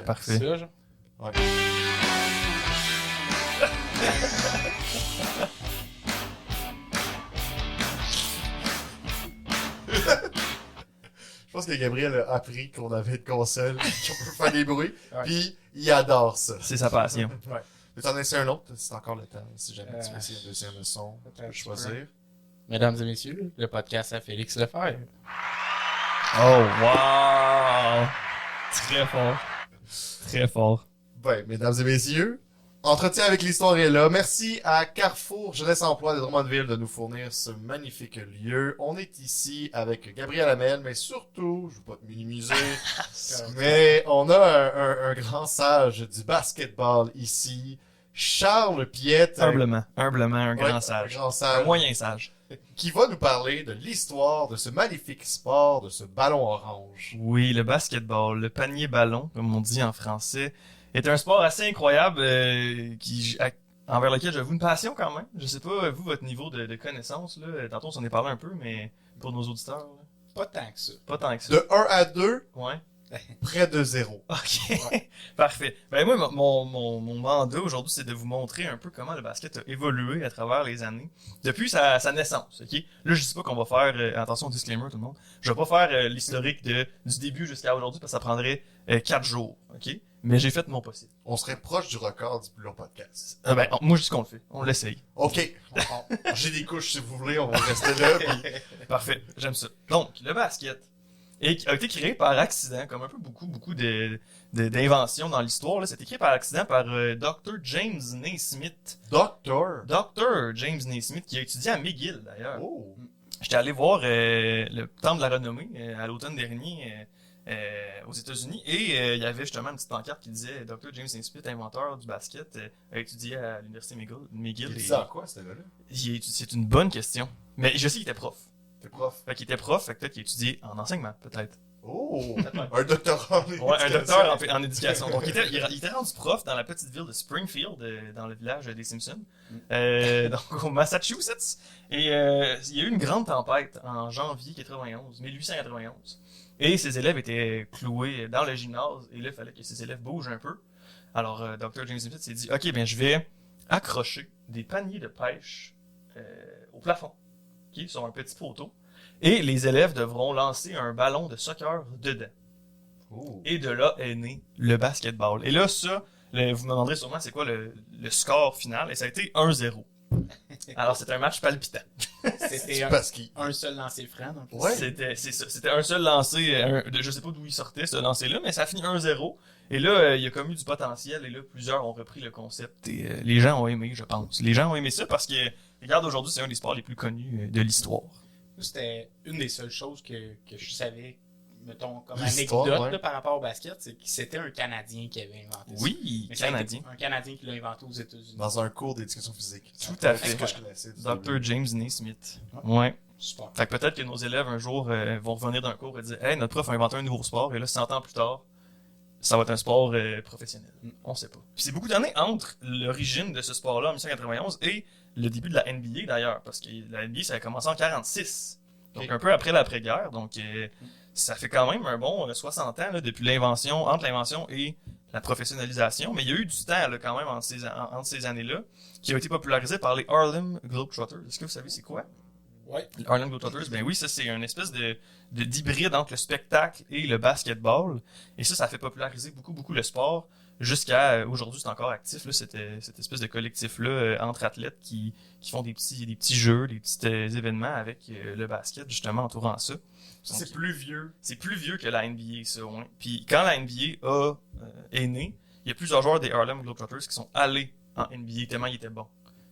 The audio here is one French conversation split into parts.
Parfait. Ça, genre. Ouais. Je pense que Gabriel a appris qu'on avait une console, qu'on peut faire des bruits, Ouais. puis il adore ça. C'est sa passion. Ouais. Mais t'en essaies un autre, c'est encore le temps. Si jamais tu veux Euh, essayer un deuxième son, tu peux peut-être choisir. Mesdames et messieurs, le podcast à Félix Lefebvre. Oh, wow! Très fort. Très fort. Ben, mesdames et messieurs, Entretien avec l'histoire est là. Merci à Carrefour Jeunesse Emploi de Drummondville de nous fournir ce magnifique lieu. On est ici avec Gabriel Hamel, mais surtout, je veux pas te minimiser, mais on a un grand sage du basketball ici, Charles Piette. Humblement, un Ouais, grand sage. Un grand sage. Un moyen sage. Qui va nous parler de l'histoire de ce magnifique sport, de ce ballon orange. Oui, le basketball, le panier ballon, comme on dit en français, est un sport assez incroyable envers lequel j'avoue une passion quand même. Je sais pas, vous, votre niveau de connaissance, là, tantôt on s'en est parlé un peu, mais pour nos auditeurs, là, Pas tant que ça. pas tant que ça. De 1 à 2, Ouais. près de 0. Ok, parfait. Ben moi, mon mandat aujourd'hui, c'est de vous montrer un peu comment le basket a évolué à travers les années, depuis sa naissance, ok? Là, je dis pas qu'on va faire, attention au disclaimer tout le monde, je vais pas faire l'historique du début jusqu'à aujourd'hui, parce que ça prendrait 4 jours, ok? Mais j'ai fait mon possible. On serait proche du record du plus long podcast. Moi, je dis qu'on le fait, on l'essaye. OK. J'ai des couches si vous voulez, on va rester là. Puis... Parfait, j'aime ça. Donc, le basket a été créé par accident, comme un peu beaucoup d'inventions dans l'histoire. Là, c'est créé par accident par Dr. James Naismith. Docteur. Dr. James Naismith, qui a étudié à McGill, d'ailleurs. Oh. J'étais allé voir le Temple de la Renommée à l'automne dernier aux États-Unis et il y avait justement une petite pancarte qui disait Dr. James Naismith, inventeur du basket, a étudié à l'université McGill. Il disait en quoi, ce gars-là? C'est une bonne question. Mais je sais qu'il était prof. T'es prof. Fait qu'il était prof, fait que peut-être qu'il étudiait en enseignement, peut-être. Oh. Un doctorat. Ouais, un docteur en éducation. Donc, il était rendu prof dans la petite ville de Springfield, dans le village des Simpsons, donc au Massachusetts. Et il y a eu une grande tempête en janvier 1891. Et ses élèves étaient cloués dans le gymnase. Et là, il fallait que ses élèves bougent un peu. Alors, Dr. James Smith s'est dit, OK, ben je vais accrocher des paniers de pêche au plafond, sur un petit poteau. Et les élèves devront lancer un ballon de soccer dedans. Oh. Et de là est né le basketball. Et là, ça, vous me demanderez sûrement c'est quoi le score final. Et ça a été 1-0. Alors, c'était un match palpitant. C'était Parce qu'il... un seul lancer franc. Donc Ouais. C'est ça. C'était un seul lancé. Je sais pas d'où il sortait, ce lancer-là, mais ça a fini 1-0. Et là, il y a comme eu du potentiel. Et là, plusieurs ont repris le concept. Et les gens ont aimé, je pense. Les gens ont aimé ça parce que, regarde, aujourd'hui, c'est un des sports les plus connus de l'histoire. C'était une des seules choses que je savais, mettons, comme L'histoire, anecdote ouais. là, par rapport au basket, c'est que c'était un Canadien qui avait inventé ça. Oui, Mais ça a été Canadien. un Canadien qui l'a inventé aux États-Unis. Dans un cours d'éducation physique. Tout à fait. C'est ce que je connaissais. du Dr. début. James Naismith. Ouais. Super. Fait que peut-être que nos élèves un jour vont revenir d'un cours et dire hey, notre prof a inventé un nouveau sport et là 100 ans plus tard ça va être un sport professionnel. On sait pas. Puis c'est beaucoup d'années entre l'origine de ce sport-là en 1991 et le début de la NBA d'ailleurs parce que la NBA ça a commencé en 46. Donc un peu après l'après-guerre. Donc ça fait quand même un bon 60 ans là, depuis entre l'invention et la professionnalisation, mais il y a eu du temps là, quand même entre ces années-là qui a été popularisé par les Harlem Globetrotters. Est-ce que vous savez c'est quoi? Ouais. Les Harlem Globetrotters, ben oui, ça c'est une espèce d'hybride entre le spectacle et le basketball. Et ça fait populariser beaucoup le sport. Jusqu'à aujourd'hui, c'est encore actif, là, cette espèce de collectif-là entre athlètes qui font des petits jeux, des petits événements avec le basket, justement, entourant ça. Ça, c'est plus vieux. C'est plus vieux que la NBA, ça, ouais. Puis quand la NBA est née, il y a plusieurs joueurs des Harlem Globetrotters qui sont allés en NBA tellement ils étaient bons.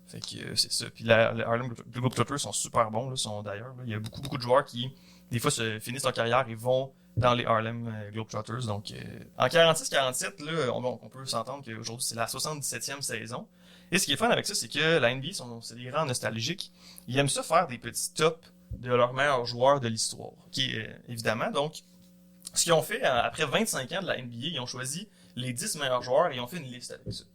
Fait que c'est ça. Puis les Harlem Globetrotters sont super bons, là, d'ailleurs. Il y a beaucoup de joueurs qui, des fois, finissent leur carrière et vont dans les Harlem Globetrotters. Donc, en 46-47, là, on peut s'entendre qu'aujourd'hui, c'est la 77e saison. Et ce qui est fun avec ça, c'est que la NBA, c'est des grands nostalgiques. Ils aiment ça faire des petits tops de leurs meilleurs joueurs de l'histoire. Évidemment. Donc, ce qu'ils ont fait, après 25 ans de la NBA, ils ont choisi les 10 meilleurs joueurs et ils ont fait une liste avec ça.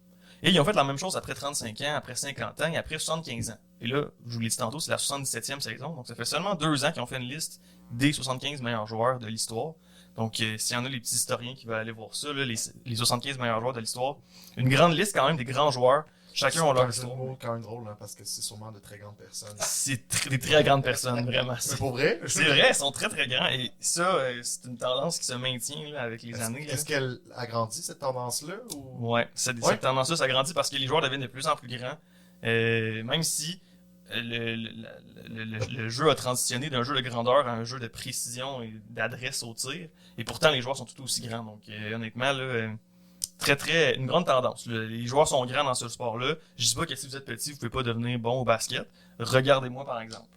Et ils ont fait la même chose après 35 ans, après 50 ans et après 75 ans. Et là, je vous l'ai dit tantôt, c'est la 77e saison. Donc, ça fait seulement 2 ans qu'ils ont fait une liste des 75 meilleurs joueurs de l'histoire. Donc, s'il y en a les petits historiens qui veulent aller voir ça, là, les 75 meilleurs joueurs de l'histoire, une grande liste quand même des grands joueurs. Chacun a leur histoire. C'est quand même drôle, hein, parce que c'est sûrement de très grandes personnes. C'est des très grandes personnes, vraiment. C'est pour vrai? C'est vrai, ils sont très très grands. Et ça, c'est une tendance qui se maintient là, avec les années. Est-ce qu'elle a grandi, cette tendance-là? Ou... Ouais, cette tendance-là, ça grandit parce que les joueurs deviennent de plus en plus grands. Même si le jeu a transitionné d'un jeu de grandeur à un jeu de précision et d'adresse au tir. Et pourtant, les joueurs sont tout aussi grands. Donc, honnêtement, là, une grande tendance. Les joueurs sont grands dans ce sport-là. Je dis pas que si vous êtes petit, vous pouvez pas devenir bon au basket. Regardez-moi, par exemple.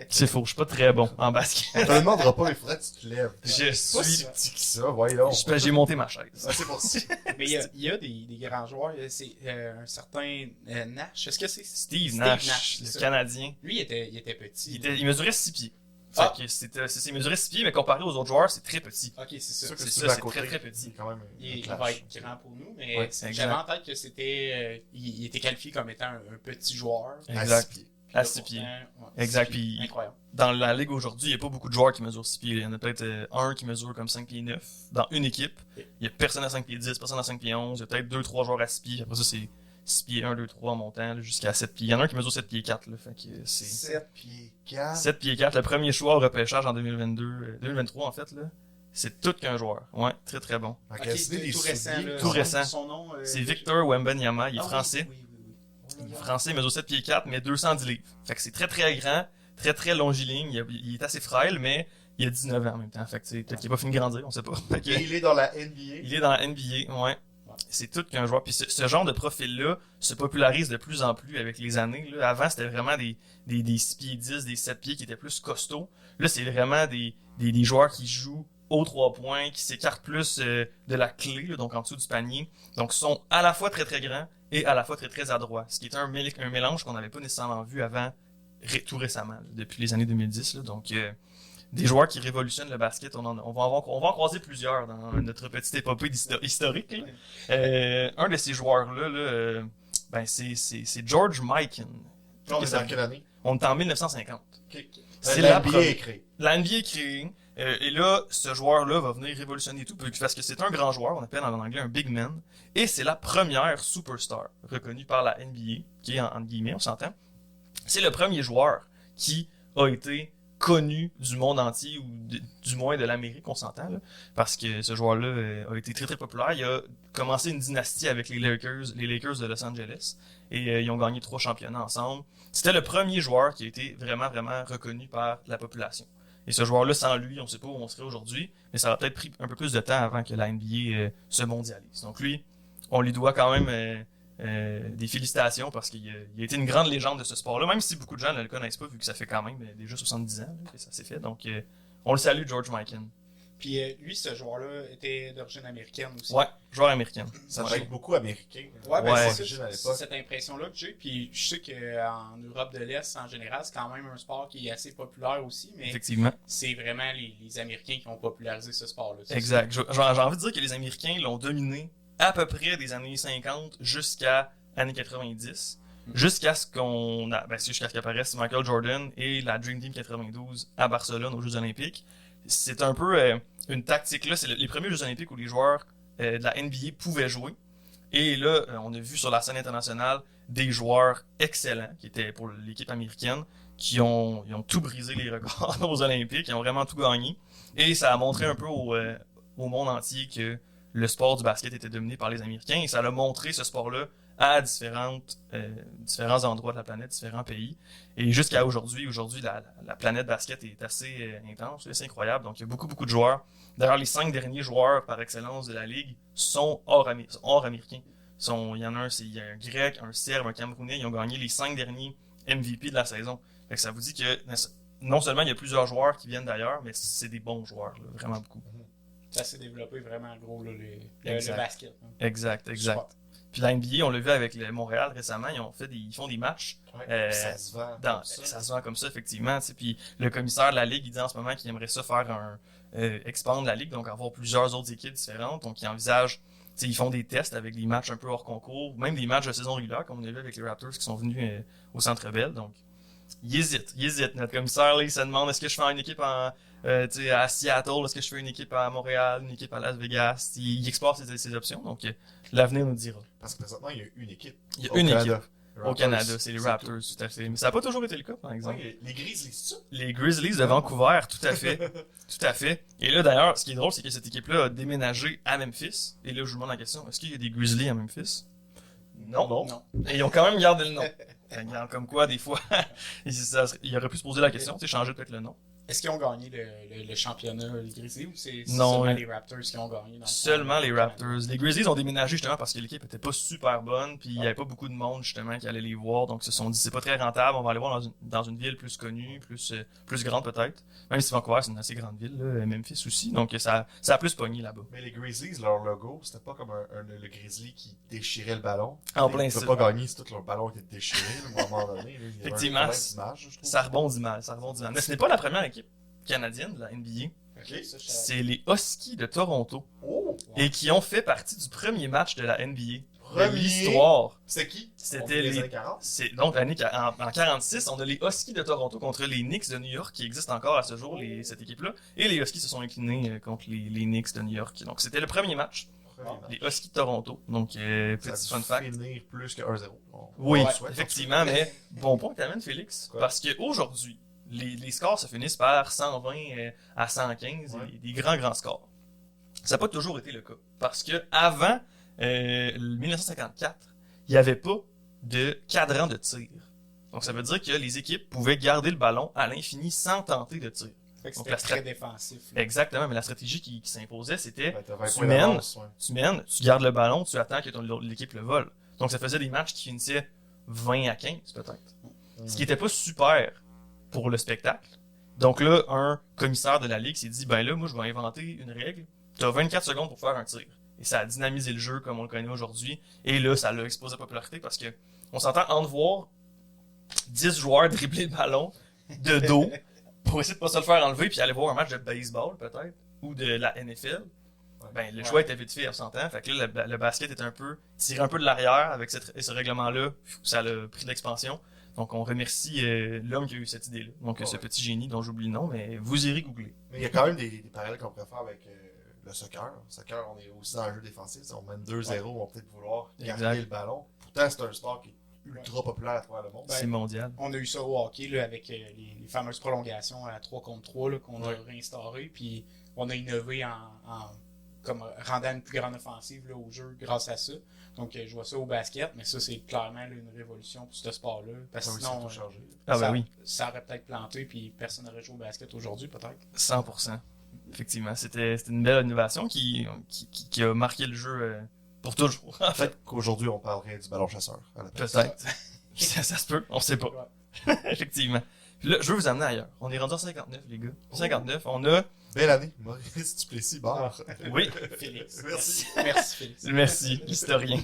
C'est faux, je suis pas très bon en basket. On te le demandera pas, mais il faudrait que tu te lèves. Je Pas suis... si petit que ça, voyons. J'ai monté ma chaise. C'est pour ça. Mais il y a des grands joueurs. C'est un certain Nash. Est-ce que c'est Steve Nash, c'est le ça. Canadien. Lui, il était petit. Il mesurait 6 pieds. Ah. Fait que il mesurait 6 pieds, mais comparé aux autres joueurs, c'est très petit. Ok, c'est ça. sûr que C'est tu ça, vas à c'est côté. très très petit. Quand même Il clash. va être grand pour nous, mais Ouais, j'avais en tête que c'était. Il était qualifié comme étant un petit joueur. À Exact. 6 pieds. À Là, 6 pieds. pourtant, ouais, Exact, 6 pieds. puis- Incroyable. Dans la ligue aujourd'hui, il n'y a pas beaucoup de joueurs qui mesurent 6 pieds. Il y en a peut-être un qui mesure comme 5 pieds 9 dans une équipe. Il n'y a personne à 5 pieds 10, personne à 5 pieds 11. Il y a peut-être 2-3 joueurs à 6 pieds. Après ça, c'est 6 pieds 1, 2, 3 en montant là, jusqu'à 7 pieds. Il y en a un qui mesure 7 pieds 4. Là, fait que c'est 7 pieds 4. 7 pieds 4. Le premier choix au repêchage en 2023 en fait. Là, c'est tout qu'un joueur. Ouais, très très bon. Ok, Ok, c'est des tout récent. souliers. là. Tout récent. Son nom. C'est Victor Wembanyama. Il est Ah oui, français. oui, oui, oui. Il est français, il mesure 7 pieds 4, mais 210 livres. Fait que c'est très très grand, très très longiligne. Il est assez frêle, mais il a 19 ans en même temps. Fait que peut-être qu'il n'a pas fini de grandir, on sait pas. Fait que, Et il est dans la NBA. il est dans la NBA, ouais. C'est tout qu'un joueur. Puis ce genre de profil-là se popularise de plus en plus avec les années. Là. Avant, c'était vraiment des 6 pieds 10, des 7 pieds qui étaient plus costauds. Là, c'est vraiment des joueurs qui jouent aux 3 points, qui s'écartent plus de la clé, là, donc en dessous du panier. Donc, sont à la fois très très grands et à la fois très très adroits. Ce qui est un mélange qu'on n'avait pas nécessairement vu avant, tout récemment, là, depuis les années 2010. Là. Donc, des joueurs qui révolutionnent le basket, on va en croiser plusieurs dans notre petite épopée historique. Là. Un de ces joueurs-là, ben c'est George Mikan. On est dans quelle année? On est en 1950. C'est la la NBA première. est créée. La NBA est créée. Et là, ce joueur-là va venir révolutionner tout parce que c'est un grand joueur, on appelle en anglais un big man, et c'est la première superstar reconnue par la NBA, qui est en guillemets, on s'entend. C'est le premier joueur qui a été connu du monde entier, ou du moins de l'Amérique, on s'entend, là, parce que ce joueur-là a été très très populaire. Il a commencé une dynastie avec les Lakers de Los Angeles, et ils ont gagné 3 championnats ensemble. C'était le premier joueur qui a été vraiment vraiment reconnu par la population. Et ce joueur-là, sans lui, on ne sait pas où on serait aujourd'hui, mais ça aurait peut-être pris un peu plus de temps avant que la NBA se mondialise. Donc lui, on lui doit quand même des félicitations parce qu'il a été une grande légende de ce sport-là, même si beaucoup de gens ne le connaissent pas, vu que ça fait quand même déjà 70 ans là, que ça s'est fait. Donc on le salue, George Mikan. Puis lui, ce joueur-là était d'origine américaine aussi. Ouais, joueur américain. Ça Ouais. devait être beaucoup américain. Ouais, ben Ouais. c'est Origine à ça, l'époque. c'est cette impression-là que j'ai. Puis je sais qu'en Europe de l'Est, en général, c'est quand même un sport qui est assez populaire aussi, mais Effectivement. c'est vraiment les Américains qui ont popularisé ce sport-là. c'est Exact. J'ai envie de dire que les Américains l'ont dominé à peu près des années 50 jusqu'à années 90. Jusqu'à ce qu'on a, jusqu'à ce qu'apparaisse Michael Jordan et la Dream Team 92 à Barcelone aux Jeux Olympiques. C'est un peu une tactique là, c'est les premiers Jeux Olympiques où les joueurs de la NBA pouvaient jouer. Et là, on a vu sur la scène internationale des joueurs excellents qui étaient pour l'équipe américaine, ils ont tout brisé les records aux Olympiques, ils ont vraiment tout gagné. Et ça a montré un peu au monde entier que le sport du basket était dominé par les Américains, et ça a montré ce sport-là à différents endroits de la planète, différents pays. Et jusqu'à aujourd'hui, la planète basket est assez intense, c'est incroyable. Donc il y a beaucoup de joueurs. D'ailleurs, les 5 derniers joueurs par excellence de la ligue sont hors américains. Il y en a un, il y a un Grec, un Serbe, un Camerounais, ils ont gagné les 5 derniers MVP de la saison. Fait que ça vous dit que non seulement il y a plusieurs joueurs qui viennent d'ailleurs, mais c'est des bons joueurs, là, vraiment beaucoup. Ça s'est développé vraiment gros, là, le Exact. basket. Hein. Exact. Super. Puis la NBA, on l'a vu avec le Montréal récemment, ils font des matchs. Ouais, ça se vend. comme Ça se vend comme ça, effectivement. Tu sais. Puis le commissaire de la Ligue, il dit en ce moment qu'il aimerait ça faire expandre la Ligue, donc avoir plusieurs autres équipes différentes. Donc il envisage, tu sais, ils font des tests avec des matchs un peu hors concours, même des matchs de saison régulière, comme on a vu avec les Raptors qui sont venus au Centre Bell. Donc il hésite. Notre commissaire, là, il se demande est-ce que je fais une équipe tu sais, à Seattle, est-ce que je fais une équipe à Montréal, une équipe à Las Vegas? Il explore ses options, donc l'avenir nous dira. Parce que présentement, il y a une équipe. Il y a une Canada. équipe au Canada, c'est les Raptors, tout à fait. Mais ça n'a pas toujours été le cas, par exemple. Ouais, les Grizzlies, c'est ça? Les Grizzlies de Vancouver, tout à fait. Tout à fait. Et là, d'ailleurs, ce qui est drôle, c'est que cette équipe-là a déménagé à Memphis. Et là, je vous demande la question, est-ce qu'il y a des Grizzlies à Memphis? Non. Non. Et ils ont quand même gardé le nom. Comme quoi, des fois, il aurait pu se poser la question, tu sais, changer peut-être le nom. Est-ce qu'ils ont gagné le championnat, les Grizzlies, ou c'est Non, seulement oui. les Raptors qui ont gagné? Seulement les Raptors. Les Grizzlies ont déménagé justement parce que l'équipe était pas super bonne, puis il y avait pas beaucoup de monde justement qui allait les voir, donc ils se sont dit c'est pas très rentable, on va aller voir dans une ville plus connue, plus grande peut-être. Même si Vancouver c'est une assez grande ville, là, Memphis aussi, donc ça a plus pogné là-bas. Mais les Grizzlies, leur logo, c'était pas comme le Grizzly qui déchirait le ballon. En plein Ils style. pouvaient pas gagner, c'est tout leur ballon qui était déchiré, là, à un moment donné. Là. Il y avait Effectivement, un problème d'image, je trouve. Ça rebondit mal. Mais ce n'est pas la première équipe canadienne de la NBA. Ok. Ça, C'est les Huskies de Toronto. Oh! Et qui ont fait partie du premier match de la NBA. Premier? De l'histoire. C'était qui? C'était les les... années 40? C'est donc en 46, on a les Huskies de Toronto contre les Knicks de New York qui existent encore à ce jour, cette équipe-là. Et les Huskies se sont inclinés contre les Knicks de New York. Donc c'était le premier match. Les Huskies de Toronto. Donc petit fun fact. Finir plus que 1-0. Oui, Ouais, souhaite, effectivement, mais bon point que t'amènes, Félix. Quoi? Parce qu'aujourd'hui, les scores se finissent par 120 à 115, Ouais. des grands scores. Ça n'a pas toujours été le cas. Parce que avant 1954, il n'y avait pas de cadran de tir. Donc ça veut dire que les équipes pouvaient garder le ballon à l'infini sans tenter de tir. Fait que Donc, c'était la très défensif. là. Exactement, mais la stratégie qui s'imposait, c'était Ouais, t'as 20 tu points mènes, d'avance, ouais. tu gardes le ballon, tu attends que l'équipe le vole. Donc ça faisait des matchs qui finissaient 20 à 15 peut-être. Ce qui était pas super pour le spectacle. Donc là, un commissaire de la Ligue s'est dit, ben là, moi je vais inventer une règle. Tu as 24 secondes pour faire un tir. Et ça a dynamisé le jeu comme on le connaît aujourd'hui. Et là, ça l'a explosé la popularité parce que on s'entend en voir 10 joueurs dribbler le ballon de dos pour essayer de pas se le faire enlever puis aller voir un match de baseball peut-être ou de la NFL. Ben, le choix était vite fait, on s'entend. Fait que là, le basket était tiré un peu de l'arrière avec ce règlement-là. Ça a pris de l'expansion. Donc, on remercie l'homme qui a eu cette idée-là. Donc, ce petit génie dont j'oublie le nom, mais vous irez googler. Mais il y a quand même des parallèles qu'on pourrait faire avec le soccer. Le soccer, on est aussi dans un jeu défensif. Si on mène 2-0, on va peut-être vouloir garder Exact. le ballon. Pourtant, c'est un sport qui est ultra populaire à travers le monde. C'est mondial. On a eu ça au hockey là, avec les fameuses prolongations à 3 contre 3 là, qu'on a réinstaurées. Puis on a innové comme rendant une plus grande offensive là, au jeu grâce à ça. Donc je vois ça au basket, mais ça c'est clairement là, une révolution pour ce sport-là. Parce Ça que aussi, ça sinon, a tout changé. Ah ben oui, ça aurait peut-être planté puis personne n'aurait joué au basket aujourd'hui peut-être. 100%. Effectivement, c'était une belle innovation qui a marqué le jeu pour toujours. En fait, Peut-être qu'aujourd'hui, on parlerait du ballon chasseur. à la place. peut-être. ça se peut, on sait pas. Effectivement. Puis là, je veux vous amener ailleurs. On est rendu en 59, les gars. 59, on a... Belle année. Maurice Duplessis, barre. Oui, Félix. Merci. Merci Félix. merci, l'historien.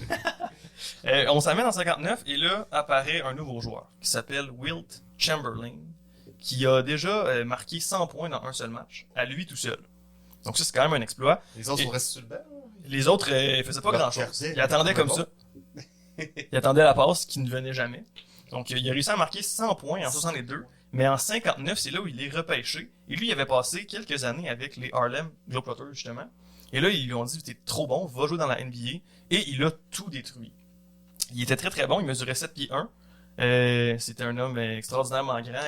On s'amène en 59 et là apparaît un nouveau joueur qui s'appelle Wilt Chamberlain qui a déjà marqué 100 points dans un seul match, à lui tout seul. Donc ça, c'est quand même un exploit. Les autres Et- sont restés sur le banc. Les autres faisaient pas Ils grand-chose. regardaient. Ils attendaient comme Bon. ça. Ils attendaient la passe qui ne venait jamais. Donc il a réussi à marquer 100 points en 62, mais en 59, c'est là où il est repêché. Et lui, il avait passé quelques années avec les Harlem Globetrotters, justement. Et là, ils lui ont dit, t'es trop bon, va jouer dans la NBA. Et il a tout détruit. Il était très très bon, il mesurait 7 pieds 1. C'était un homme extraordinairement grand,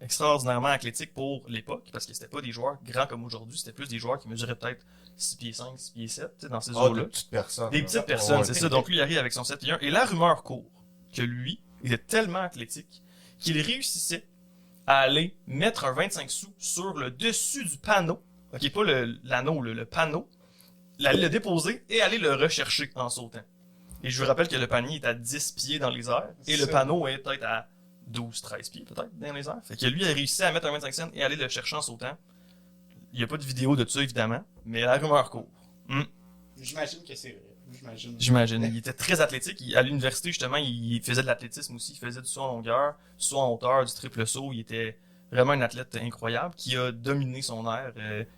extraordinairement athlétique pour l'époque, parce que c'était pas des joueurs grands comme aujourd'hui, c'était plus des joueurs qui mesuraient peut-être 6 pieds 5, 6 pieds 7, tu sais, dans ces Ah, eaux-là. des petites personnes. Des là. petites personnes, Ouais. c'est ça. Donc lui, il arrive avec son 7 pieds 1. Et la rumeur court que lui, il était tellement athlétique qu'il réussissait à aller mettre un 25 sous sur le dessus du panneau. Ok, pas l'anneau, le panneau. Aller le déposer et aller le rechercher en sautant. Et je vous rappelle que le panier est à 10 pieds dans les airs et le Ça. panneau est peut-être à 12-13 pieds peut-être dans les airs. Fait que lui a réussi à mettre un 25 cents et aller le chercher en sautant. Il n'y a pas de vidéo de ça évidemment, mais la rumeur court. J'imagine que c'est vrai. J'imagine. Il était très athlétique. À l'université, justement, il faisait de l'athlétisme aussi. Il faisait du saut en longueur, du saut en hauteur, du triple saut. Il était vraiment un athlète incroyable qui a dominé son ère.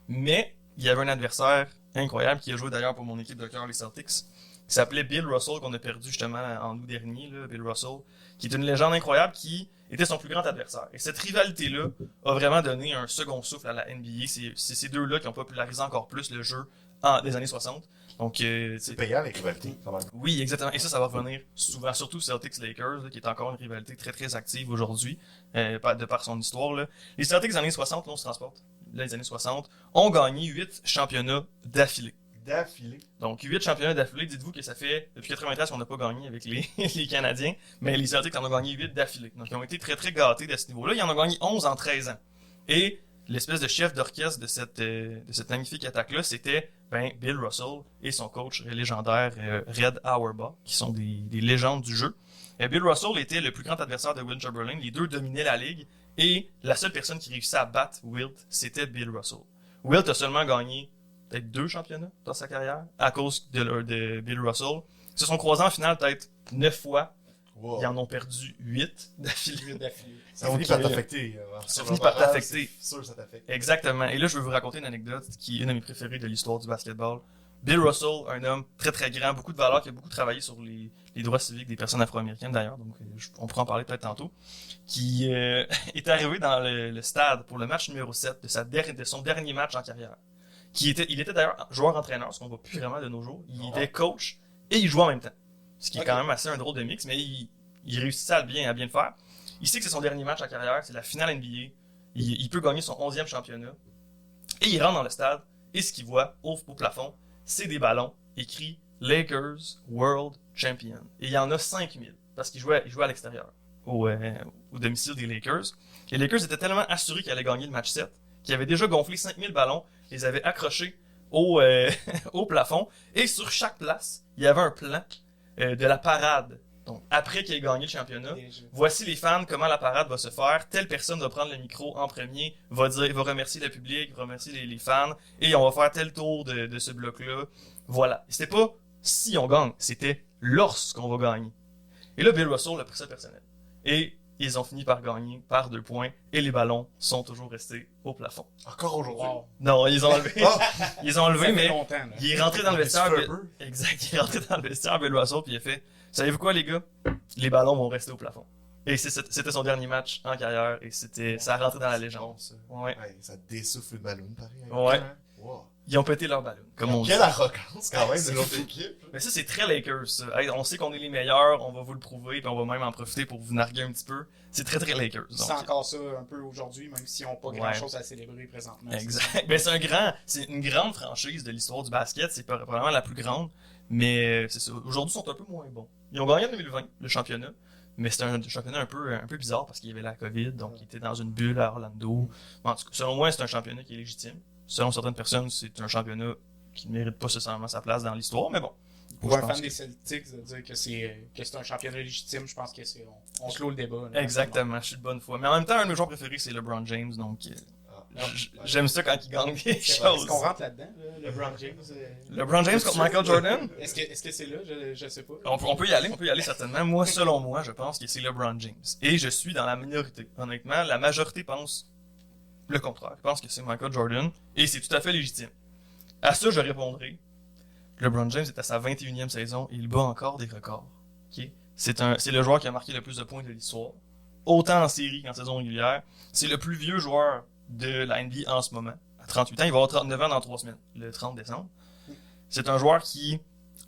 Mais il y avait un adversaire incroyable qui a joué d'ailleurs pour mon équipe de cœur, les Celtics. qui s'appelait Bill Russell, qu'on a perdu justement en août dernier, là, Bill Russell, qui est une légende incroyable qui était son plus grand adversaire. Et cette rivalité-là a vraiment donné un second souffle à la NBA. C'est ces deux-là qui ont popularisé encore plus le jeu des années 60. Donc, c'est payant, les rivalités, quand même. Oui, exactement. Et ça va revenir souvent, surtout Celtics-Lakers, là, qui est encore une rivalité très, très active aujourd'hui, de par son histoire. Là. Les Celtics des années 60, là, on se transporte, là, les années 60, ont gagné 8 championnats d'affilée. Donc, 8 championnats d'affilée, dites-vous que ça fait, depuis 93 qu'on n'a pas gagné avec les Canadiens, mais les Celtics en ont gagné 8 d'affilée. Donc, ils ont été très, très gâtés de ce niveau-là. Ils en ont gagné 11 en 13 ans. Et l'espèce de chef d'orchestre de cette magnifique attaque-là, c'était Bill Russell et son coach légendaire Red Auerbach, qui sont des légendes du jeu. Bill Russell était le plus grand adversaire de Wilt Chamberlain. Les deux dominaient la ligue. Et la seule personne qui réussissait à battre Wilt, c'était Bill Russell. Wilt a seulement gagné peut-être 2 championnats dans sa carrière à cause de Bill Russell. Ils se sont croisés en finale peut-être 9 fois. Wow. Ils en ont perdu 8 d'affilée. Ça finit par t'affecter. Ça finit par t'affecter. C'est sûr que ça t'affecte. Exactement. Et là, je vais vous raconter une anecdote qui est une de mes préférées de l'histoire du basketball. Bill Russell, un homme très très grand, beaucoup de valeur, qui a beaucoup travaillé sur les droits civiques des personnes afro-américaines d'ailleurs, donc on pourra en parler peut-être tantôt, qui est arrivé dans le stade pour le match numéro 7 de son dernier match en carrière. Il était d'ailleurs joueur-entraîneur, ce qu'on voit plus vraiment de nos jours. Il était coach et il jouait en même temps. Ce qui est quand même assez un drôle de mix, mais il réussissait à bien le faire. Il sait que c'est son dernier match en carrière, c'est la finale NBA. Il peut gagner son 11e championnat. Et il rentre dans le stade, et ce qu'il voit, au plafond, c'est des ballons écrits Lakers World Champion. Et il y en a 5000, parce qu'il jouait à l'extérieur, au domicile des Lakers. Les Lakers étaient tellement assurés qu'ils allaient gagner le match 7, qu'ils avaient déjà gonflé 5000 ballons, les avaient accrochés au plafond, et sur chaque place, il y avait un plan de la parade. Donc, après qu'il ait gagné le championnat, voici les fans, comment la parade va se faire. Telle personne va prendre le micro en premier, va remercier le public, va remercier les fans, et on va faire tel tour de ce bloc-là. Voilà. C'était pas si on gagne, c'était lorsqu'on va gagner. Et là, Bill Russell a pris ça personnel. Et ils ont fini par gagner par 2 points, et les ballons sont toujours restés au plafond. Encore aujourd'hui? Wow. Non, ils ont enlevé. Ils ont enlevé, mais longtemps, il est rentré dans le vestiaire. Exact, il est rentré dans le vestiaire, Bill Russell, puis il a fait, savez-vous quoi, les gars? Les ballons vont rester au plafond. Et c'était son dernier match en carrière, et ça a rentré dans la légende. Ça. Ouais. Ça dessouffle le ballon, pareil. Ouais. Wow. Ils ont pété leur ballon, comme on dit. Quelle arrogance, quand même, de l'autre équipe. Mais ça, c'est très Lakers, ça. Hey, on sait qu'on est les meilleurs, on va vous le prouver, puis on va même en profiter pour vous narguer un petit peu. C'est très, très Lakers. C'est encore ça un peu aujourd'hui, même s'ils n'ont pas grand-chose à célébrer présentement. Exact. Ben, c'est une grande franchise de l'histoire du basket. C'est probablement la plus grande. Mais c'est ça. Aujourd'hui, ils sont un peu moins bons. Ils ont gagné en 2020, le championnat. Mais c'était un championnat un peu bizarre parce qu'il y avait la COVID. Donc, ils étaient dans une bulle à Orlando. En tout cas, selon moi, c'est un championnat qui est légitime. Selon certaines personnes, c'est un championnat qui ne mérite pas nécessairement sa place dans l'histoire. Mais bon. Pour un fan des Celtics, de dire que c'est un championnat légitime, je pense que on clôt le débat. Là, exactement, je suis de bonne foi. Mais en même temps, un de mes joueurs préférés, c'est LeBron James, donc j'aime ça quand il gagne des choses. Est-ce qu'on rentre là-dedans, là, LeBron James? LeBron James contre Michael Jordan? Est-ce que c'est là? Je sais pas. On peut y aller certainement. Moi, selon moi, je pense que c'est LeBron James. Et je suis dans la minorité. Honnêtement, la majorité pense le contraire. Je pense que c'est Michael Jordan, et c'est tout à fait légitime. À ça, je répondrai. LeBron James est à sa 21e saison et il bat encore des records. Okay? C'est le joueur qui a marqué le plus de points de l'histoire. Autant en série qu'en saison régulière. C'est le plus vieux joueur de la NBA en ce moment. À 38 ans, il va avoir 39 ans dans 3 semaines, le 30 décembre. C'est un joueur qui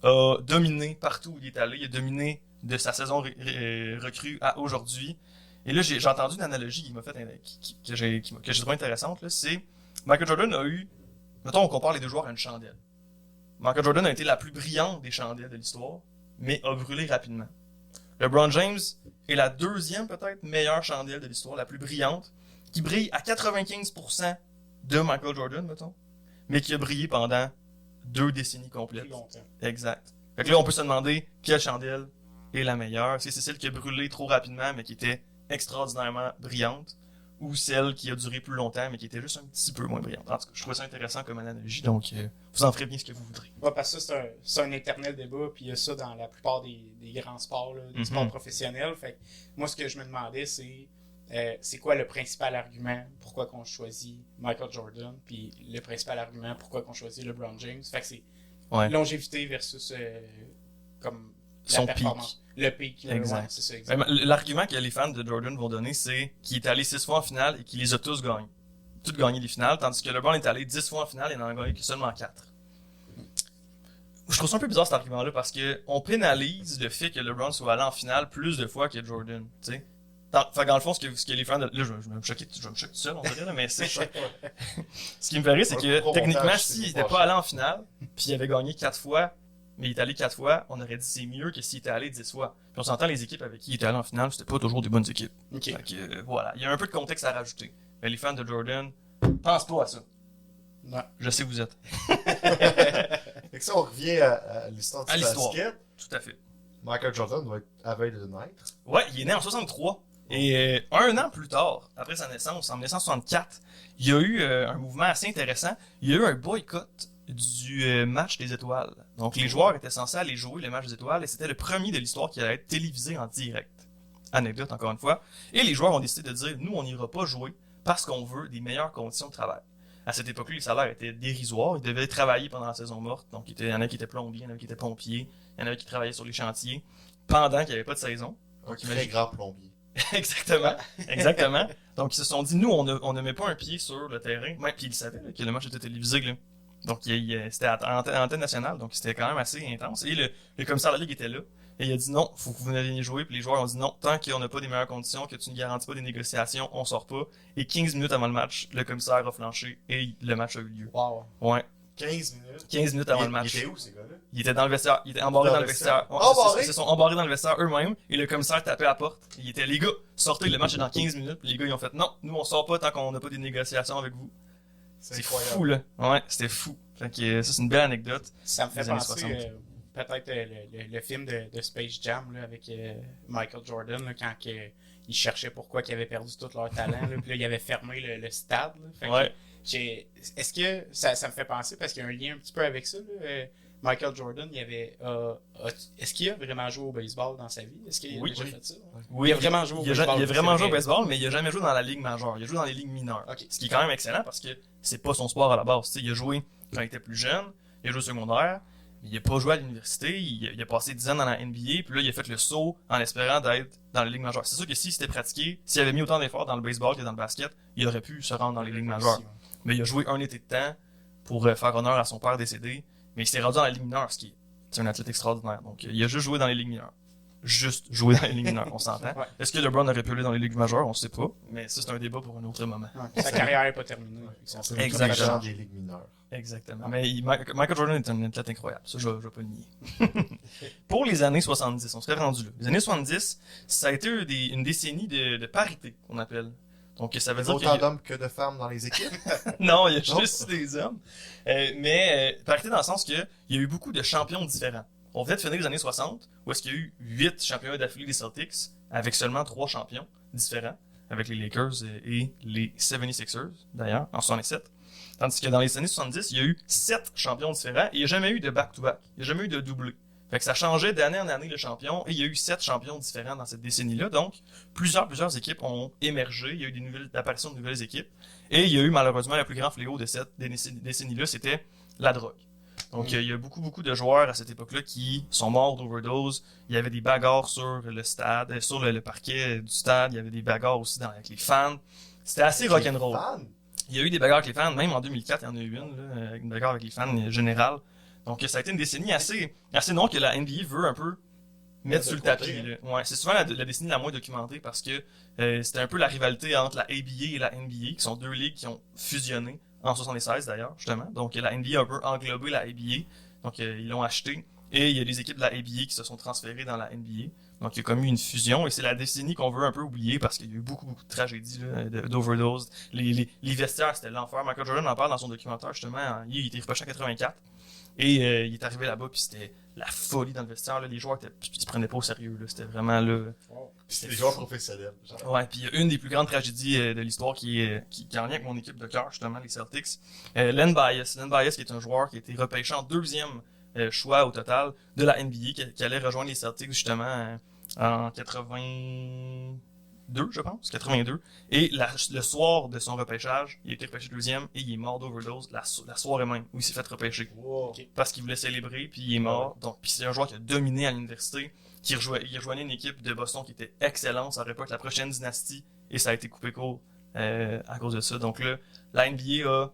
a dominé partout où il est allé. Il a dominé de sa saison recrue à aujourd'hui. Et là, j'ai entendu une analogie qui m'a fait que j'ai trouvé intéressante. C'est Michael Jordan a eu, mettons, on compare les deux joueurs à une chandelle. Michael Jordan a été la plus brillante des chandelles de l'histoire, mais a brûlé rapidement. LeBron James est la 2e peut-être meilleure chandelle de l'histoire, la plus brillante, qui brille à 95% de Michael Jordan, mettons, mais qui a brillé pendant 2 décennies complètes. Exact. Fait que là, on peut se demander quelle chandelle est la meilleure. Est-ce que c'est celle qui a brûlé trop rapidement, mais qui était extraordinairement brillante, ou celle qui a duré plus longtemps, mais qui était juste un petit peu moins brillante. En tout cas, je trouve ça intéressant comme analogie, donc vous en ferez bien ce que vous voudrez. Ouais, parce que ça, c'est un éternel débat, puis il y a ça dans la plupart des grands sports, là, des sports professionnels. Fait que moi, ce que je me demandais, c'est quoi le principal argument pourquoi qu'on choisit Michael Jordan, puis le principal argument pourquoi qu'on choisit LeBron James. Fait que c'est longévité versus comme Son la performance. Le pic. Exact. Ouais, c'est ça, exact. L'argument que les fans de Jordan vont donner, c'est qu'il est allé 6 fois en finale et qu'il les a tous gagnés. Tous gagné les finales, tandis que LeBron est allé 10 fois en finale et n'en a gagné que seulement 4. Je trouve ça un peu bizarre cet argument-là parce que on pénalise le fait que LeBron soit allé en finale plus de fois que Jordan, tu sais. Fait que dans le fond, ce que les fans de... Là, je vais me choquer tout seul, on dirait, là, mais c'est... Ce qui me ferait rire, c'est que, techniquement, s'il était pas allé en finale, puis il avait gagné 4 fois, mais il est allé 4 fois, on aurait dit c'est mieux que s'il était allé 10 fois. Puis on s'entend, les équipes avec qui il était allé en finale, c'était pas toujours des bonnes équipes. Ok. Fait que, voilà. Il y a un peu de contexte à rajouter. Mais les fans de Jordan, pensent pas à ça. Ouais. Je sais où vous êtes. Fait que ça, on revient à l'histoire du À l'histoire. basket. Tout à fait. Michael Jordan doit être à veille de naître. Ouais, il est né en 63. Et un an plus tard, après sa naissance, en 1964, il y a eu un mouvement assez intéressant. Il y a eu un boycott du match des étoiles. Donc les joueurs étaient censés aller jouer le match des étoiles et c'était le premier de l'histoire qui allait être télévisé en direct. Anecdote encore une fois. Et les joueurs ont décidé de dire, nous on n'ira pas jouer parce qu'on veut des meilleures conditions de travail. À cette époque-là, les salaires étaient dérisoires. Ils devaient travailler pendant la saison morte. Donc il y en a qui étaient plombiers, il y en a qui étaient pompiers, il y en avait qui travaillaient sur les chantiers pendant qu'il n'y avait pas de saison. Un très grand plombier. Exactement, exactement. Donc ils se sont dit, nous, on ne met pas un pied sur le terrain. Ouais, puis ils savaient là, que le match était télévisé. Là. Donc c'était à antenne nationale, donc c'était quand même assez intense. Et le commissaire de la Ligue était là. Et il a dit non, faut que vous veniez jouer. Puis les joueurs ont dit non, tant qu'on n'a pas des meilleures conditions, que tu ne garantis pas des négociations, on sort pas. Et 15 minutes avant le match, le commissaire a flanché et le match a eu lieu. Wow. Ouais, 15 minutes. 15 minutes avant le match. Il était où, ces gars-là? Il était dans le vestiaire, il était embarré dans le vestiaire. Ouais, Embarré? ils se sont embarrés dans le vestiaire eux-mêmes et le commissaire tapait à la porte. Il était, les gars, sortez, le match est dans 15 minutes. Puis les gars, ils ont fait, non, nous on sort pas tant qu'on n'a pas des négociations avec vous. C'est fou, là. Ouais, c'était fou. Fait que ça, c'est une belle anecdote. Ça me fait des années penser 60. peut-être le film de Space Jam là, avec Michael Jordan là, quand il cherchait pourquoi ils avaient perdu tout leur talent. Là, puis là, il avait fermé le stade. Là. Fait que Ouais. est-ce que ça me fait penser, parce qu'il y a un lien un petit peu avec ça, là, Michael Jordan, est-ce qu'il a vraiment joué au baseball dans sa vie? Est-ce qu'il a déjà fait ça? Oui, Il a vraiment joué au il a baseball. vraiment c'est joué au vrai. baseball, mais il a jamais joué dans la ligue majeure. Il a joué dans les ligues mineures. Ok. Ce qui est quand même excellent parce que c'est pas son sport à la base. T'sais, il a joué quand il était plus jeune, il a joué au secondaire, il a pas joué à l'université, il a passé 10 ans dans la NBA, puis là, il a fait le saut en espérant d'être dans les ligues majeures. C'est sûr que s'il s'était pratiqué, s'il avait mis autant d'efforts dans le baseball que dans le basket, il aurait pu se rendre dans les ligues majeures. Mais il a joué un été de temps pour faire honneur à son père décédé, mais il s'est rendu dans la ligue mineure, ce qui est un athlète extraordinaire. Donc, il a juste joué dans les ligues mineures. Juste joué dans les ligues mineures, on s'entend. Ouais. Est-ce que LeBron aurait pu aller dans les ligues majeures? On sait pas. Mais ça, c'est un débat pour un autre moment. Ouais. Sa carrière n'est pas terminée. Exactement. Des ligues mineures. Exactement. Mais Michael Jordan est un athlète incroyable. Ça, je vais pas le nier. Pour les années 70, on serait rendu là. Les années 70, ça a été une décennie de parité, qu'on appelle. Donc, ça veut dire Autant d'hommes que de femmes dans les équipes. Non, il y a juste des hommes. Mais parité dans le sens que il y a eu beaucoup de champions différents. On venait de finir les années 60, où est-ce qu'il y a eu 8 championnats d'affilée des Celtics, avec seulement 3 champions différents, avec les Lakers et les 76ers, d'ailleurs, en 67. Tandis que dans les années 70, il y a eu 7 champions différents, et il n'y a jamais eu de back-to-back. Il n'y a jamais eu de doublé. Fait que ça changeait d'année en année le champion, et il y a eu 7 champions différents dans cette décennie-là. Donc, plusieurs équipes ont émergé, il y a eu l'apparition de nouvelles équipes, et il y a eu malheureusement le plus grand fléau de cette décennie-là, c'était la drogue. Donc, il y a beaucoup de joueurs à cette époque-là qui sont morts d'overdose. Il y avait des bagarres sur le stade, sur le parquet du stade. Il y avait des bagarres aussi avec les fans. C'était assez rock'n'roll. Il y a eu des bagarres avec les fans, même en 2004, il y en a eu une bagarre avec les fans générale. Donc, ça a été une décennie assez noire que la NBA veut un peu mettre sur le tapis. Là. Ouais, c'est souvent la décennie la moins documentée parce que c'était un peu la rivalité entre la ABA et la NBA, qui sont deux ligues qui ont fusionné en 76 d'ailleurs, justement. Donc la NBA a un peu englobé la ABA, donc ils l'ont acheté. Et il y a des équipes de la ABA qui se sont transférées dans la NBA. Donc il y a comme eu une fusion et c'est la décennie qu'on veut un peu oublier parce qu'il y a eu beaucoup de tragédies là, d'overdose. Les vestiaires, c'était l'enfer. Michael Jordan en parle dans son documentaire justement. Il était repêché en 84. Et il est arrivé là-bas, puis c'était la folie dans le vestiaire. Là. Les joueurs ils se prenaient pas au sérieux. Là. C'était vraiment là. C'était des joueurs professionnels. Genre. Ouais, puis il y a une des plus grandes tragédies de l'histoire qui est en lien avec mon équipe de cœur, justement, les Celtics. Len Bias. Len Bias, qui est un joueur qui a été repêché en 2e choix au total de la NBA, qui allait rejoindre les Celtics, justement, en 82, 82, je pense, 82. Et le soir de son repêchage, il a été repêché deuxième et il est mort d'overdose la soirée même où il s'est fait repêcher. Wow. Parce qu'il voulait célébrer, puis il est mort. Donc, puis c'est un joueur qui a dominé à l'université, il rejoignait une équipe de Boston qui était excellente, ça aurait pu être la prochaine dynastie, et ça a été coupé court à cause de ça. Donc là, la NBA a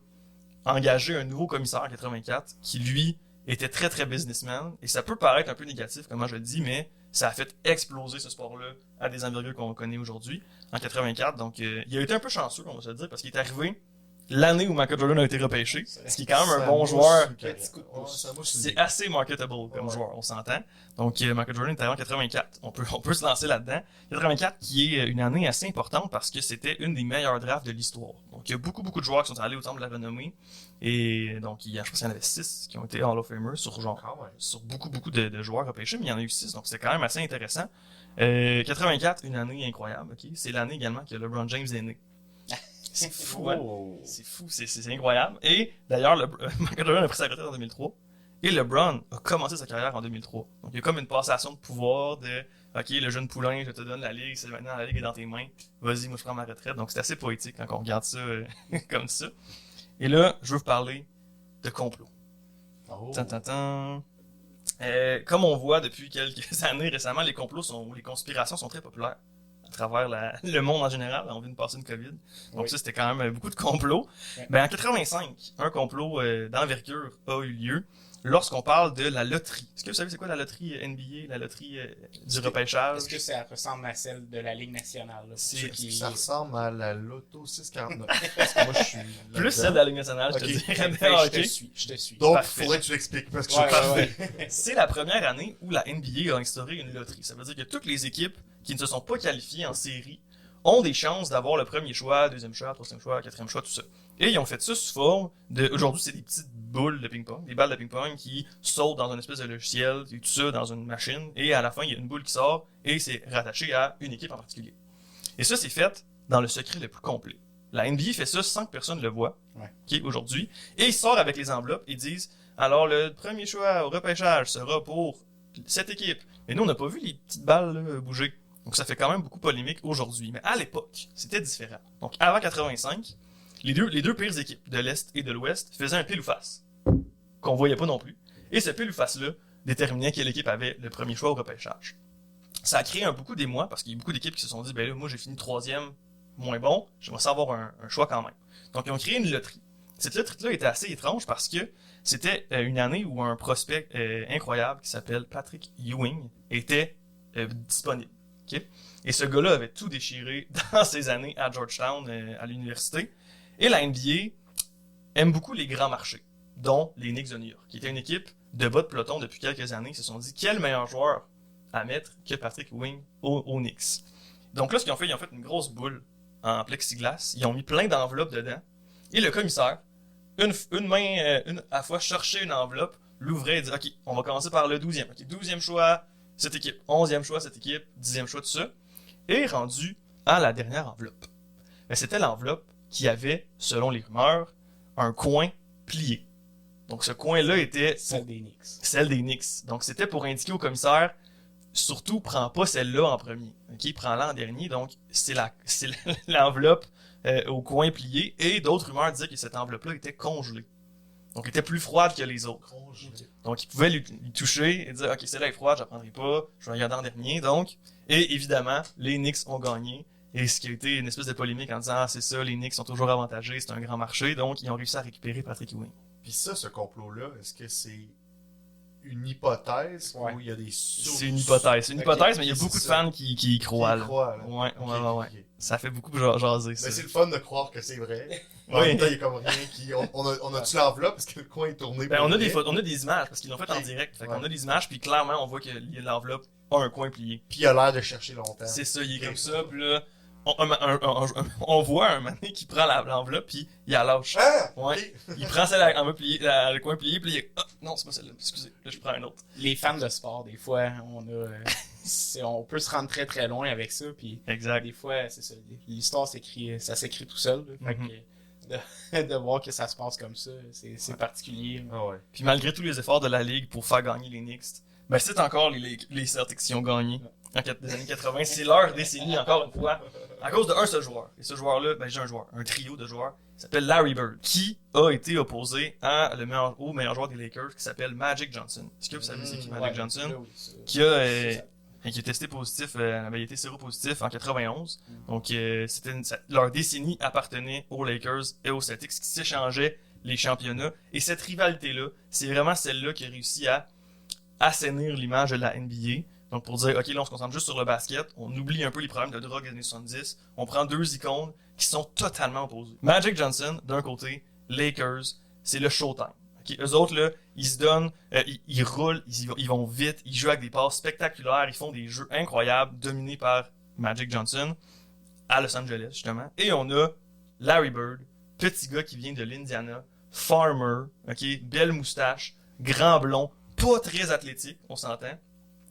engagé un nouveau commissaire en 84 qui, lui, était très très businessman, et ça peut paraître un peu négatif, comme je le dis, mais ça a fait exploser ce sport-là à des envergures qu'on connaît aujourd'hui, en 84. Donc, il a été un peu chanceux, on va se le dire, parce qu'il est arrivé l'année où Michael Jordan a été repêché, ce qui est quand même un bon joueur. C'est assez marketable comme joueur, on s'entend. Donc, Michael Jordan est arrivé en 84. On peut se lancer là-dedans. 84 qui est une année assez importante parce que c'était une des meilleures drafts de l'histoire. Donc, il y a beaucoup de joueurs qui sont allés au temple de la renommée. Et donc, je pense qu'il y en avait 6 qui ont été Hall of Famers sur beaucoup de joueurs repêchés, mais il y en a eu 6. Donc, c'est quand même assez intéressant. 84, une année incroyable. Okay? C'est l'année également que LeBron James est né. C'est fou, hein? C'est fou, c'est incroyable. Et d'ailleurs, Michael Jordan a pris sa retraite en 2003. Et LeBron a commencé sa carrière en 2003. Donc, il y a comme une passation de pouvoir de OK, le jeune poulain, je te donne la ligue, c'est maintenant la ligue est dans tes mains. Vas-y, moi je prends ma retraite. Donc, c'est assez poétique quand on regarde ça comme ça. Et là, je veux vous parler de complot. Comme on voit depuis quelques années récemment, les conspirations sont très populaires à travers le monde en général. On vient de passer une COVID. Donc ça, c'était quand même beaucoup de complots. Ben, en 85, un complot d'envergure a eu lieu lorsqu'on parle de la loterie. Est-ce que vous savez c'est quoi la loterie NBA, la loterie du repêchage? Est-ce que ça ressemble à celle de la Ligue nationale? Là, Ça ressemble à la Loto 649. Parce que moi, je suis plus celle de la Ligue nationale, je te dirais. Je te suis. Donc, il faudrait que tu l'expliques parce que je suis parfait. C'est la première année où la NBA a instauré une loterie. Ça veut dire que toutes les équipes qui ne se sont pas qualifiées en série ont des chances d'avoir le premier choix, deuxième choix, troisième choix, quatrième choix, tout ça. Et ils ont fait ça sous forme de... Aujourd'hui, c'est des petites boules de ping-pong, des balles de ping-pong qui sautent dans une espèce de logiciel, et tout ça dans une machine, et à la fin, il y a une boule qui sort, et c'est rattaché à une équipe en particulier. Et ça, c'est fait dans le secret le plus complet. La NBA fait ça sans que personne le voie, aujourd'hui, et ils sortent avec les enveloppes et disent, alors le premier choix au repêchage sera pour cette équipe. Mais nous, on n'a pas vu les petites balles là, bouger. Donc ça fait quand même beaucoup polémique aujourd'hui. Mais à l'époque, c'était différent. Donc avant 85, les deux pires équipes de l'Est et de l'Ouest faisaient un pile ou face. Qu'on voyait pas non plus. Et ce pile ou face-là déterminait quelle équipe avait le premier choix au repêchage. Ça a créé beaucoup d'émoi parce qu'il y a beaucoup d'équipes qui se sont dit, ben là, moi j'ai fini 3e, moins bon, j'aimerais savoir un choix quand même. Donc ils ont créé une loterie. Cette loterie-là était assez étrange parce que c'était une année où un prospect incroyable qui s'appelle Patrick Ewing était disponible. Okay? Et ce gars-là avait tout déchiré dans ses années à Georgetown, à l'université. Et la NBA aime beaucoup les grands marchés, dont les Knicks de New York, qui était une équipe de bas de peloton depuis quelques années. Ils se sont dit, quel meilleur joueur à mettre que Patrick Ewing aux Knicks? Donc là, ce qu'ils ont fait une grosse boule en plexiglas. Ils ont mis plein d'enveloppes dedans. Et le commissaire, une main à la fois, cherchait une enveloppe, l'ouvrait et disait, OK, on va commencer par le 12e. OK, 12e choix, cette équipe. 11e choix, cette équipe. 10e choix, tout ça. Et rendu à la dernière enveloppe. Mais c'était l'enveloppe qui avait, selon les rumeurs, un coin plié. Donc ce coin-là était... Celle des Knicks. Celle des Knicks. Donc c'était pour indiquer au commissaire, surtout, prends pas celle-là en premier. OK, prends-la en dernier. Donc c'est l'enveloppe au coin plié. Et d'autres rumeurs disaient que cette enveloppe-là était congelée. Donc, elle était plus froide que les autres. Donc, il pouvait lui toucher et dire, OK, celle-là est froide, je la prendrai pas, je vais regarder en dernier. Donc, et évidemment, les Knicks ont gagné. Et ce qui a été une espèce de polémique en disant, ah, c'est ça, les Knicks sont toujours avantagés, c'est un grand marché. Donc, ils ont réussi à récupérer Patrick Ewing. Puis ça, ce complot-là, est-ce que c'est une hypothèse ou il y a des sources? C'est une hypothèse. C'est une hypothèse, mais il y a beaucoup de fans qui y croient. Ouais. Ça fait beaucoup jaser, ça. Mais c'est le fun de croire que c'est vrai. En Oui. même temps, il y a comme rien qui... On a-tu l'enveloppe parce que le coin est tourné? Ben, on a des images, parce qu'ils l'ont fait en direct. Fait qu'on a des images, puis clairement, on voit que l'enveloppe a un coin plié. Puis il a l'air de chercher longtemps. C'est ça, il est comme ça, puis là, on voit un mané qui prend l'enveloppe, puis il la lâche. Ah! Ouais. Okay. Il prend celle le coin plié, puis il est, non, c'est pas celle-là, excusez, là, je prends un autre. Les fans de sport, des fois, on peut se rendre très très loin avec ça, puis Exact. des fois, c'est ça, l'histoire ça s'écrit tout seul, là, fait que de voir que ça se passe comme ça, c'est particulier. Ah ouais. Puis malgré tous les efforts de la Ligue pour faire gagner les Knicks, ben c'est encore les Celtics qui ont gagné. des années 80. C'est leur décennie, encore une fois, à cause d'un seul joueur. Et ce joueur-là, j'ai un trio de joueurs, qui s'appelle Larry Bird, qui a été opposé au meilleur joueur des Lakers, qui s'appelle Magic Johnson. Est-ce que vous savez c'est qui Magic Johnson? Qui a testé positif, il a été séropositif en 91. Donc, leur décennie appartenait aux Lakers et aux Celtics qui s'échangeaient les championnats. Et cette rivalité-là, c'est vraiment celle-là qui a réussi à assainir l'image de la NBA. Donc, pour dire, OK, là, on se concentre juste sur le basket, on oublie un peu les problèmes de drogue des années 70, on prend deux icônes qui sont totalement opposées. Magic Johnson, d'un côté, Lakers, c'est le Showtime. Okay? Eux autres, là, ils se donnent, ils roulent, ils vont vite, ils jouent avec des passes spectaculaires, ils font des jeux incroyables, dominés par Magic Johnson, à Los Angeles, justement. Et on a Larry Bird, petit gars qui vient de l'Indiana, farmer, ok, belle moustache, grand blond, pas très athlétique, on s'entend.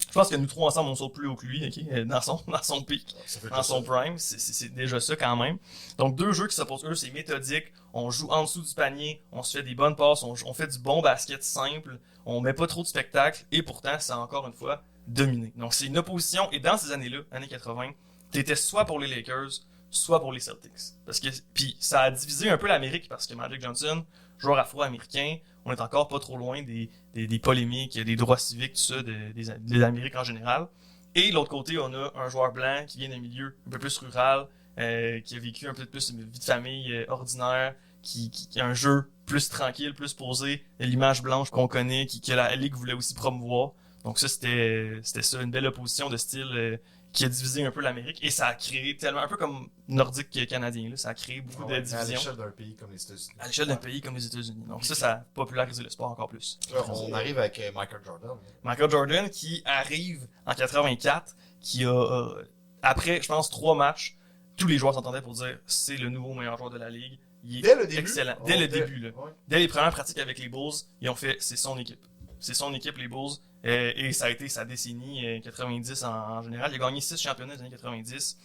Je pense que nous trois ensemble, on saute plus haut que lui, ok, dans son pic, dans son prime, c'est déjà ça quand même. Donc deux jeux qui s'opposent, eux, c'est méthodique, on joue en dessous du panier, on se fait des bonnes passes, on fait du bon basket simple, on met pas trop de spectacle, et pourtant, c'est encore une fois dominé. Donc c'est une opposition, et dans ces années-là, années 80, t'étais soit pour les Lakers, soit pour les Celtics. Parce que, puis ça a divisé un peu l'Amérique, parce que Magic Johnson, joueur afro-américain, on est encore pas trop loin des polémiques, des droits civiques, tout ça, des Amériques en général. Et de l'autre côté, on a un joueur blanc qui vient d'un milieu un peu plus rural, qui a vécu un peu plus une vie de famille ordinaire, qui a un jeu plus tranquille, plus posé, l'image blanche qu'on connaît, que la Ligue voulait aussi promouvoir. Donc ça, c'était ça, une belle opposition de style qui a divisé un peu l'Amérique, et ça a créé tellement, un peu comme nordique canadien, là, ça a créé beaucoup de divisions. À l'échelle d'un pays comme les États-Unis. À l'échelle d'un pays comme les États-Unis. Donc ça a popularisé le sport encore plus. On arrive avec Michael Jordan. Michael Jordan qui arrive en 84, qui a, après, je pense, 3 matchs, tous les joueurs s'entendaient pour dire c'est le nouveau meilleur joueur de la Ligue. Il est Dès le début? excellent. Dès le début, là. Ouais. Dès les premières pratiques avec les Bulls, ils ont fait c'est son équipe. C'est son équipe, les Bulls. Et ça a été sa décennie 90 en général. Il a gagné 6 championnats des années 90.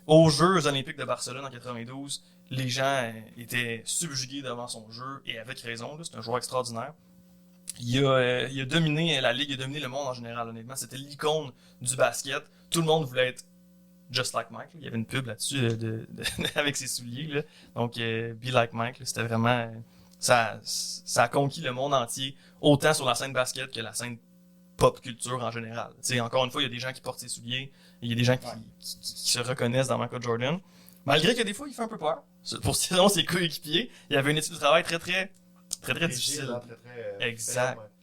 Aux Jeux Olympiques de Barcelone en 92, les gens étaient subjugués devant son jeu, et avec raison. Là, c'est un joueur extraordinaire. Il a dominé la Ligue, il a dominé le monde en général, honnêtement. C'était l'icône du basket. Tout le monde voulait être just like Mike. Il y avait une pub là-dessus avec ses souliers. Là. Donc, be like Mike, là, c'était vraiment... ça a conquis le monde entier, autant sur la scène basket que la scène pop culture en général. T'sais, encore une fois, il y a des gens qui portent ses souliers, il y a des gens qui se reconnaissent dans Michael Jordan. Malgré que des fois, il fait un peu peur. Pour ses coéquipiers, il y avait une étude de travail très difficile.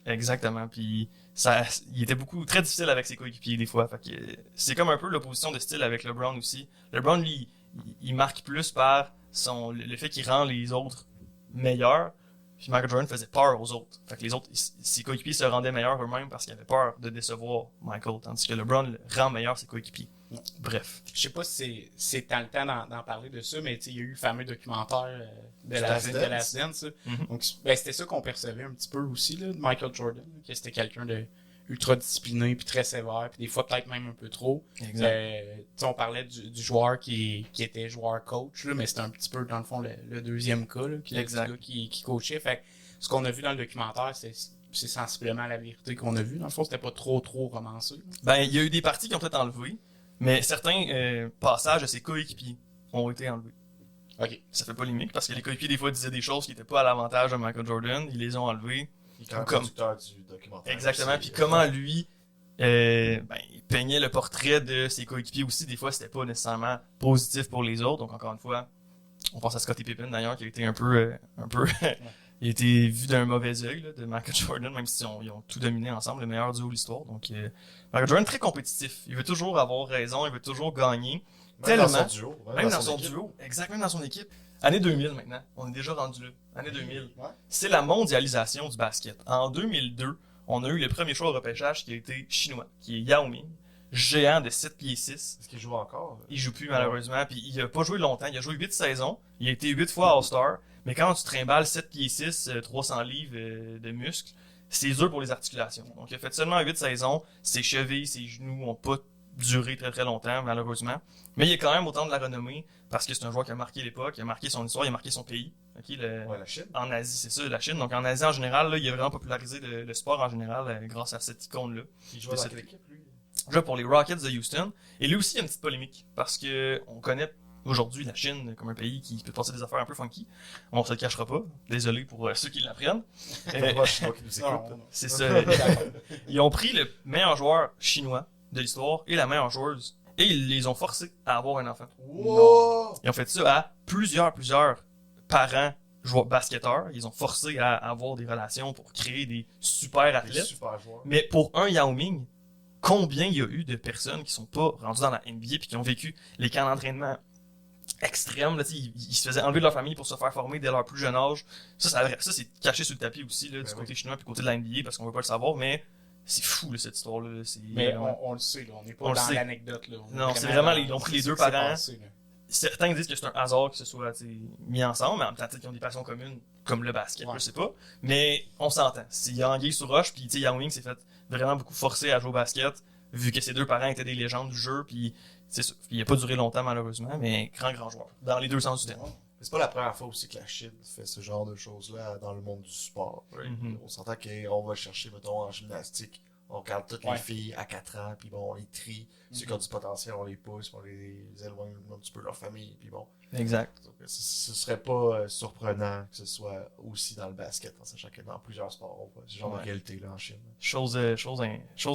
Exactement. Puis il était très difficile avec ses coéquipiers des fois. Fait que c'est comme un peu l'opposition de style avec LeBron aussi. LeBron, lui, il marque plus par le fait qu'il rend les autres meilleurs. Puis Michael Jordan faisait peur aux autres. Fait que les autres, ses coéquipiers se rendaient meilleurs eux-mêmes parce qu'ils avaient peur de décevoir Michael. Tandis que LeBron rend meilleur ses coéquipiers. Bref. Je sais pas si c'est dans le temps d'en parler de ça, mais il y a eu le fameux documentaire de la Dance. Mm-hmm. Donc, c'était ça qu'on percevait un petit peu aussi, là, de Michael Jordan. Que c'était quelqu'un de ultra discipliné, puis très sévère, puis des fois peut-être même un peu trop. On parlait du joueur qui était joueur-coach, mais c'était un petit peu, dans le fond, le deuxième cas, là, qui coachait. Fait que ce qu'on a vu dans le documentaire, c'est sensiblement la vérité qu'on a vue. Dans le fond, c'était pas trop romancé. Ben, il y a eu des parties qui ont peut-être enlevé, mais certains passages de ses coéquipiers ont été enlevés. OK. Ça fait polémique, parce que les coéquipiers, des fois, disaient des choses qui n'étaient pas à l'avantage de Michael Jordan. Ils les ont enlevés. Il est quand même producteur du documentaire. Exactement. Puis comment lui, il peignait le portrait de ses coéquipiers aussi. Des fois, c'était pas nécessairement positif pour les autres. Donc, encore une fois, on pense à Scottie Pippen, d'ailleurs, qui a été un peu il a été vu d'un mauvais œil, là, de Michael Jordan, même si ils ont tout dominé ensemble, le meilleur duo de l'histoire. Donc, Michael Jordan, très compétitif. Il veut toujours avoir raison, il veut toujours gagner. Même dans son duo. Même dans son duo. Exactement, dans son équipe. Année 2000 maintenant. On est déjà rendu là. Année 2000. Ouais. C'est la mondialisation du basket. En 2002, on a eu le premier choix au repêchage qui a été chinois, qui est Yao Ming, géant de 7 pieds 6. Est-ce qu'il joue encore? Il joue plus malheureusement, puis il a pas joué longtemps. Il a joué 8 saisons. Il a été 8 fois All-Star. Mais quand tu trimbales 7 pieds 6, 300 livres de muscles, c'est dur pour les articulations. Donc il a fait seulement 8 saisons. Ses chevilles, ses genoux ont pas duré très longtemps, malheureusement. Mais il a quand même autant de la renommée, parce que c'est un joueur qui a marqué l'époque, il a marqué son histoire, il a marqué son pays. Okay, la Chine. En Asie, c'est ça, la Chine. Donc en Asie en général, là, il a vraiment popularisé le sport en général grâce à cette icône-là. Il joue dans quelle équipe, lui? jouait pour les Rockets de Houston. Et lui aussi, il y a une petite polémique. Parce que on connaît aujourd'hui la Chine comme un pays qui peut passer des affaires un peu funky. On se le cachera pas. Désolé pour ceux qui l'apprennent. Moi, je sais pas qui nous écoute. Non, C'est ça. Ils ont pris le meilleur joueur chinois de l'histoire et la meilleure joueuse. Et ils les ont forcés à avoir un enfant. Wow! Ils ont fait ça à plusieurs parents joueurs basketteurs. Ils ont forcé à avoir des relations pour créer des super Des athlètes. super joueurs. Mais pour un Yao Ming, combien il y a eu de personnes qui sont pas rendues dans la NBA puis qui ont vécu les camps d'entraînement extrêmes, là, ils se faisaient enlever de leur famille pour se faire former dès leur plus jeune âge. Ça c'est caché sous le tapis aussi, là, du Ben côté chinois puis du côté de la NBA parce qu'on veut pas le savoir, mais c'est fou, là, cette histoire-là. Mais on le sait, là, on n'est pas On le dans sait. l'anecdote. Là. Non, c'est vraiment, dans ils ont pris les ce deux qui s'est parents. passé, là. Certains disent que c'est un hasard que ce soit mis ensemble, mais en même temps, peut-être qu'ils ont des passions communes, comme le basket, Ouais. je sais pas. Mais on s'entend. Il y a anguille sous roche, puis Yao Ming s'est fait vraiment beaucoup forcer à jouer au basket, vu que ses deux parents étaient des légendes du jeu, puis c'est ça. Puis il a pas duré longtemps, malheureusement, mais grand joueur. Dans les deux sens du terme. Mais c'est pas la première fois aussi que la Chine fait ce genre de choses-là dans le monde du sport. Right? Mhm. On s'entend qu'on va chercher, mettons, en gymnastique. On regarde toutes les Ouais. filles à 4 ans, puis bon, on les trie. Ceux qui ont du potentiel, on les pousse, puis on les éloigne un petit peu de leur famille, puis bon. Exact. Donc, ce serait pas surprenant que ce soit aussi dans le basket, en sachant que dans plusieurs sports, on voit ce genre Ouais. de réalité là en Chine. Chose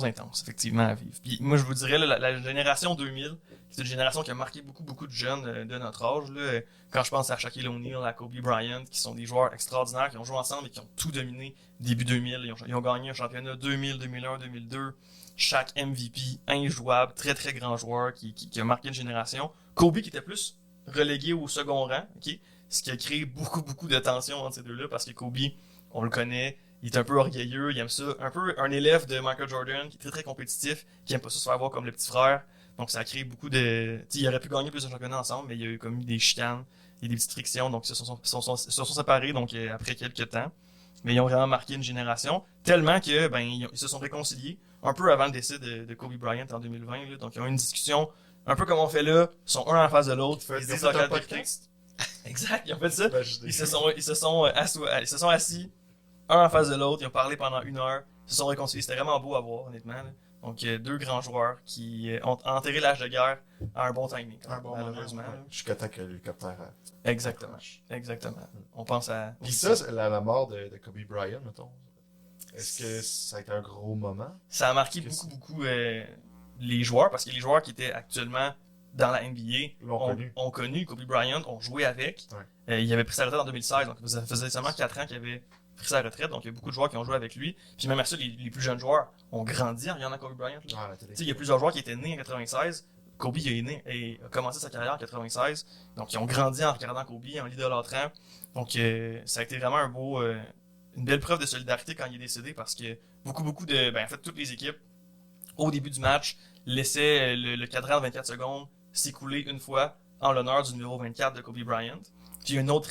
intense, effectivement, à vivre. Puis moi, je vous dirais, là, la génération 2000, c'est une génération qui a marqué beaucoup de jeunes de notre âge. Là. Quand je pense à Shaquille O'Neal, à Kobe Bryant, qui sont des joueurs extraordinaires, qui ont joué ensemble et qui ont tout dominé début 2000. Ils ont gagné un championnat 2000, 2001, 2002. Shaq MVP, injouable, très grand joueur qui a marqué une génération. Kobe qui était plus relégué au second rang, ok, ce qui a créé beaucoup de tension entre ces deux-là, parce que Kobe, on le connaît, il est un peu orgueilleux, il aime ça, un peu un élève de Michael Jordan, qui est très compétitif, qui aime pas ça se faire voir comme le petit frère, donc ça a créé beaucoup de... T'sais, il aurait pu gagner plus de championnats ensemble, mais il y a eu comme eu des chicanes, il y a des petites frictions, donc ils se sont séparés donc après quelques temps, mais ils ont vraiment marqué une génération, tellement que ben ils se sont réconciliés, un peu avant le décès de Kobe Bryant en 2020, là, donc ils ont eu une discussion un peu comme on fait là, ils sont un en face de l'autre, ils se disent leur vérité. Exact, ils ont fait ça. Ils se sont assis, un en face de l'autre, ils ont parlé pendant 1 heure, ils se sont réconciliés. C'était vraiment beau à voir, honnêtement. Là. Donc, deux grands joueurs qui ont enterré l'âge de guerre à un bon timing. Un bon malheureusement. moment, Jusqu'à temps que l'hélicoptère. Exactement. On pense à... Puis ça, c'est la mort de Kobe Bryant, mettons. Est-ce que ça a été un gros moment? Ça a marqué beaucoup les joueurs, parce que les joueurs qui étaient actuellement dans la NBA ont connu Kobe Bryant, ont joué avec. Ouais. Il avait pris sa retraite en 2016, donc ça faisait seulement 4 ans qu'il avait pris sa retraite, donc il y a beaucoup de joueurs qui ont joué avec lui. Puis même à ça, les plus jeunes joueurs ont grandi en regardant Kobe Bryant. Ah, Il y a plusieurs joueurs qui étaient nés en 96. Kobe il est né et a commencé sa carrière en 96. Donc ils ont grandi en regardant Kobe, en l'idolâtrant. Donc ça a été vraiment une belle preuve de solidarité quand il est décédé, parce que beaucoup de... en fait, toutes les équipes, au début du match, laissaient le cadran de 24 secondes s'écouler une fois en l'honneur du numéro 24 de Kobe Bryant. Puis il y a un autre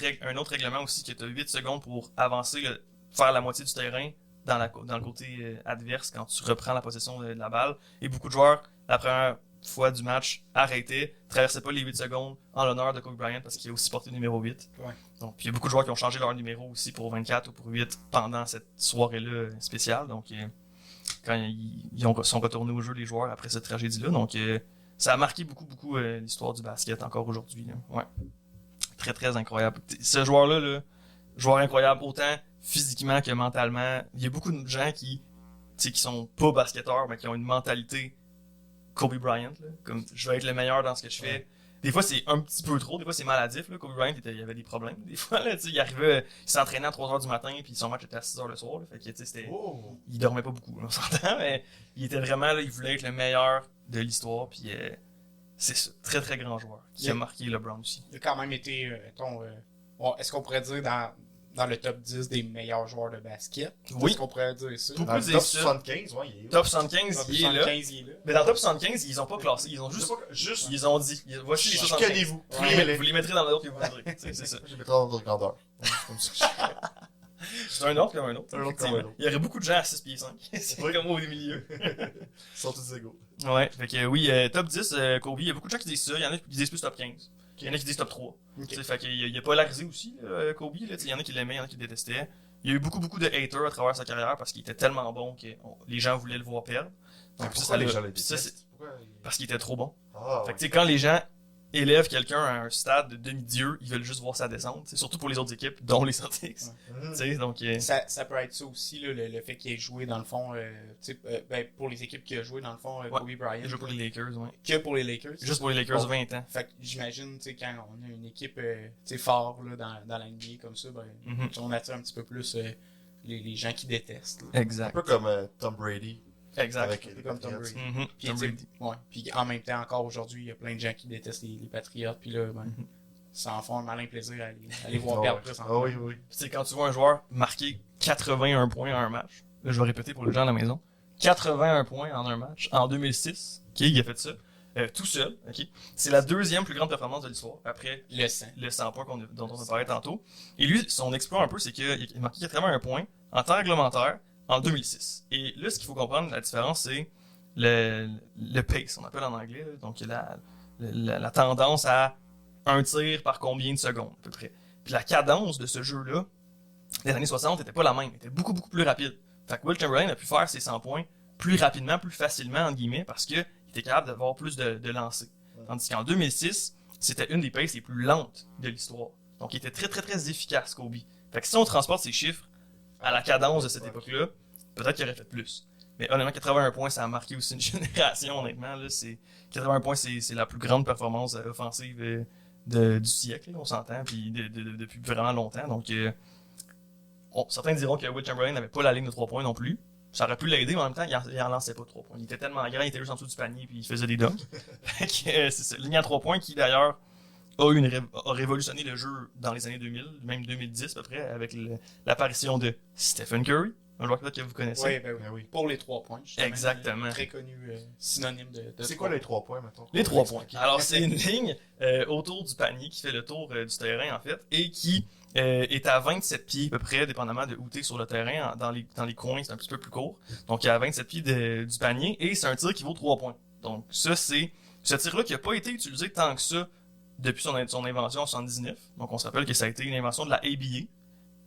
règlement aussi qui est 8 secondes pour avancer, faire la moitié du terrain dans le côté adverse quand tu reprends la possession de la balle. Et beaucoup de joueurs, la première fois du match, arrêtaient, traversaient pas les 8 secondes en l'honneur de Kobe Bryant parce qu'il a aussi porté le numéro 8. Ouais. Donc, puis il y a beaucoup de joueurs qui ont changé leur numéro aussi pour 24 ou pour 8 pendant cette soirée-là spéciale. Donc, quand ils sont retournés au jeu, les joueurs, après cette tragédie-là. Donc, ça a marqué beaucoup l'histoire du basket encore aujourd'hui. Là. Ouais. Très incroyable. Ce joueur-là, là, joueur incroyable, autant physiquement que mentalement. Il y a beaucoup de gens qui sont pas basketteurs, mais qui ont une mentalité Kobe Bryant. Là, comme je vais être le meilleur dans ce que je fais. Des fois, c'est un petit peu trop. Des fois, c'est maladif. Là. Kobe Bryant, il avait des problèmes. Des fois, là, il arrivait, il s'entraînait à 3h du matin, puis son match était à 6h le soir. Là. Fait que, c'était, il dormait pas beaucoup, là, on s'entend, mais il était vraiment là, il voulait être le meilleur de l'histoire. Puis c'est ça, très grand joueur qui a marqué LeBron aussi. Il a quand même été, est-ce qu'on pourrait dire dans le top 10 des meilleurs joueurs de basket? Oui. Est-ce qu'on pourrait dire ça? Dans le top 75, ouais, il est là. Top 75, il est là. Mais dans le top 75, ils ont pas classé. Ils ont juste ils ont dit, voici les 75. Chicanez-vous. Vous les mettrez dans l'ordre que vous voudrez. C'est ça. Je les mettrai dans notre grandeur. C'est un autre comme un autre. Un autre comme un autre. Il y aurait beaucoup de gens à 6 pieds 5. C'est pas comme moi au milieu. Ils sont tous égaux. Ouais, fait que oui, top 10, Kobe, il y a beaucoup de gens qui disent ça. Il y en a qui disent plus top 15. Il y en a qui disent top 3. Okay. Fait qu'il a polarisé aussi, Kobe. Il y en a qui l'aimaient, il y en a qui le détestaient. il y a eu beaucoup de haters à travers sa carrière parce qu'il était tellement bon que les gens voulaient le voir perdre. Donc, Pourquoi les gens le ça, détestent? Pourquoi parce qu'il était trop bon. Ah, Fait ouais. que tu sais, quand les gens élèvent quelqu'un à un stade de demi-dieu, ils veulent juste voir sa descente. C'est surtout pour les autres équipes, dont les Celtics. Mhm. Tu sais, donc Ça peut être ça aussi, là, le fait qu'il ait joué dans le fond, pour les équipes qu'il a joué dans le fond, Kobe Bryant. il joue pour les Lakers, ouais. Que pour les Lakers. Juste pour les Lakers, Bon. 20 ans. Fait que j'imagine, tu sais, quand on a une équipe, tu sais, fort, là, dans la NBA comme ça, ben, Mhm. on attire un petit peu plus les gens qui détestent, là. Un Exact. peu comme Tom Brady Exact. avec Un peu les comme Tom Patriots. Brady. Mhm. Puis, Tom tu sais, Brady. ouais. Puis en même temps, encore aujourd'hui, il y a plein de gens qui détestent les Patriots, puis là, ben, Mhm. ça en font un malin plaisir à les voir Ah perdre ouais. présentement. Ah oui, oui. Puis, tu sais, quand tu vois un joueur marquer 81 points en un match, là, je vais répéter pour les gens à la maison, 81 points en un match, en 2006, ok, il a fait ça, tout seul, ok. C'est la deuxième plus grande performance de l'histoire, après Le sang. le 100 points dont on a parlé tantôt. Et lui, son exploit un peu, c'est qu'il a marqué 81 points en temps réglementaire en 2006. Et là, ce qu'il faut comprendre, la différence, c'est le pace, on appelle en anglais, là. Donc la tendance à un tir par combien de secondes, à peu près. Puis la cadence de ce jeu-là, les années 60, n'était pas la même, était beaucoup plus rapide. Fait que Will Chamberlain a pu faire ses 100 points plus rapidement, plus facilement, entre guillemets, parce qu'il était capable d'avoir plus de lancers. Tandis qu'en 2006, c'était une des paces les plus lentes de l'histoire. Donc il était très efficace, Kobe. Fait que si on transporte ces chiffres à la cadence de cette époque-là, peut-être qu'il aurait fait plus. Mais honnêtement, 81 points, ça a marqué aussi une génération, honnêtement. Là, 81 points, c'est la plus grande performance offensive du siècle, là, on s'entend, puis depuis vraiment longtemps. Donc, certains diront que Will Chamberlain n'avait pas la ligne de 3 points non plus. Ça aurait pu l'aider, mais en même temps, il en lançait pas de 3 points. Il était tellement grand, il était juste en dessous du panier, puis il faisait des dunks. Fait que, c'est ça. Ligne à 3 points qui, d'ailleurs, a révolutionné le jeu dans les années 2000, même 2010 à peu près, avec l'apparition de Stephen Curry, un joueur peut-être que vous connaissez. Ouais, ben oui. Ben oui. Pour les 3 points, justement. Exactement. Très connu synonyme de C'est 3 quoi les 3 points, mettons? Les 3 points. Alors, c'est une ligne autour du panier qui fait le tour du terrain, en fait, et qui est à 27 pieds à peu près, dépendamment de où t'es sur le terrain. Dans les coins, c'est un petit peu plus court. Donc, il y a 27 pieds du panier, et c'est un tir qui vaut 3 points. Donc, ça, c'est ce tir-là qui n'a pas été utilisé tant que ça depuis son invention en 79. Donc, on se rappelle que ça a été une invention de la ABA.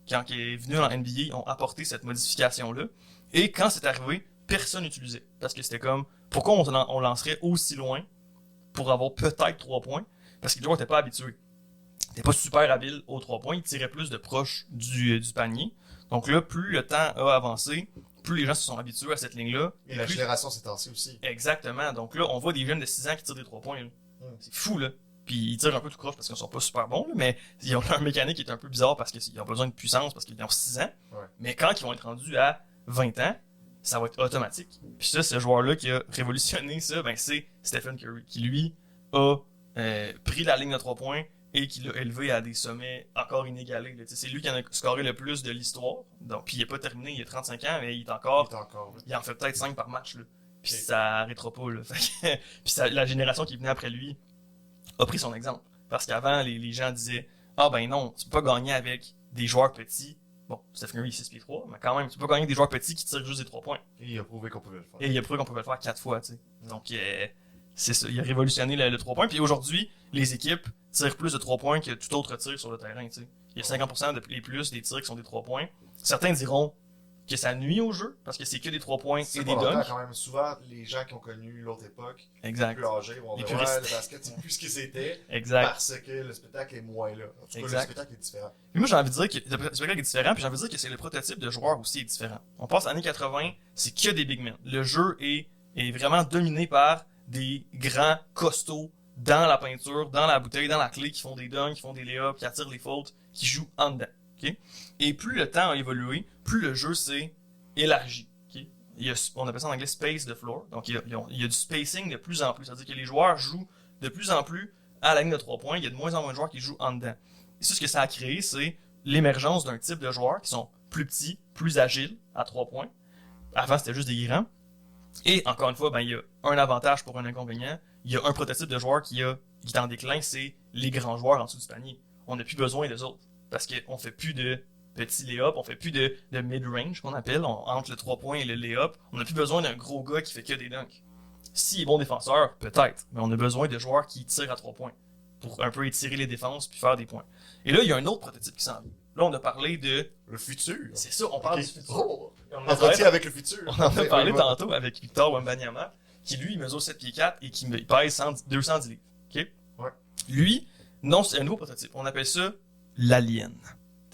Quand il est venu en NBA, ils ont apporté cette modification-là. Et quand c'est arrivé, personne n'utilisait. Parce que c'était comme, pourquoi on lancerait aussi loin pour avoir peut-être 3 points? Parce que les joueurs n'étaient pas habitués. Ils n'étaient pas super habiles aux 3 points. Ils tiraient plus de proche du panier. Donc là, plus le temps a avancé, plus les gens se sont habitués à cette ligne-là. Et la plus... génération s'est tassée aussi. Exactement. Donc là, on voit des jeunes de 6 ans qui tirent des 3 points. Là. C'est fou, là. Puis ils tirent un peu tout croche parce qu'ils sont pas super bons, là, mais ils ont un mécanique qui est un peu bizarre parce qu'ils ont besoin de puissance parce qu'ils ont 6 ans. Ouais. Mais quand ils vont être rendus à 20 ans, ça va être automatique. Puis ça, ce joueur-là qui a révolutionné ça, ben c'est Stephen Curry, qui lui a pris la ligne de 3 points et qui l'a élevé à des sommets encore inégalés. Là. C'est lui qui en a scoré le plus de l'histoire. Donc, puis il n'est pas terminé, il a 35 ans, mais il est encore. Il en fait peut-être 5 par match. Là. Puis ça arrêtera pas. Là. Fait que, puis la génération qui venait après lui a pris son exemple. Parce qu'avant, les gens disaient « Ah ben non, tu peux pas gagner avec des joueurs petits. » Bon, Stephen Curry, il est 6 pieds 3, mais quand même, tu peux pas gagner avec des joueurs petits qui tirent juste des 3 points. Et il a prouvé qu'on pouvait le faire. Et il a prouvé qu'on pouvait le faire 4 fois, tu sais. Donc, c'est ça. Il a révolutionné le 3 points. Puis aujourd'hui, les équipes tirent plus de 3 points que tout autre tir sur le terrain, tu sais. Il y a 50% et plus des tirs qui sont des 3 points. Certains diront que ça nuit au jeu, parce que c'est que des 3 points et des dunks. Quand même, souvent, les gens qui ont connu l'autre époque, exact. plus âgés, vont dire, ouais, le basket, c'est plus ce que c'était. Exact. Parce que le spectacle est moins là. En tout cas, exact. le spectacle est différent. Puis moi, j'ai envie de dire que le spectacle est différent, puis j'ai envie de dire que c'est le prototype de joueur aussi est différent. On passe à l'année 80, c'est que des big men. Le jeu est vraiment dominé par des grands costauds dans la peinture, dans la bouteille, dans la clé, qui font des dunks, qui font des layups, qui attirent les fautes, qui jouent en dedans. Okay? Et plus le temps a évolué, plus le jeu s'est élargi. Okay? On appelle ça en anglais space the floor. Donc il y a du spacing de plus en plus. C'est-à-dire que les joueurs jouent de plus en plus à la ligne de 3 points. Il y a de moins en moins de joueurs qui jouent en dedans. Et ça, ce que ça a créé, c'est l'émergence d'un type de joueurs qui sont plus petits, plus agiles à 3 points. Avant, c'était juste des grands. Et encore une fois, ben, il y a un avantage pour un inconvénient. Il y a un prototype de joueur qui est en déclin, c'est les grands joueurs en dessous du panier. On n'a plus besoin des autres. Parce qu'on fait plus de petits lay-up, on fait plus de mid-range qu'on appelle, entre le 3 points et le lay-up. On n'a plus besoin d'un gros gars qui fait que des dunks. S'il est bon défenseur, peut-être, mais on a besoin de joueurs qui tirent à 3 points pour un peu étirer les défenses puis faire des points. Et là, il y a un autre prototype qui s'en vient. là, on a parlé de... Le futur. C'est ça, on parle Ok. du futur. Oh! On en a Entretien parlé, avec le futur. on en a parlé Oui, tantôt avec Victor Wembanyama, qui lui, il mesure 7 pieds 4 et qui pèse 210 livres. OK? Ouais. Lui, non, c'est un nouveau prototype. On appelle ça l'Alien.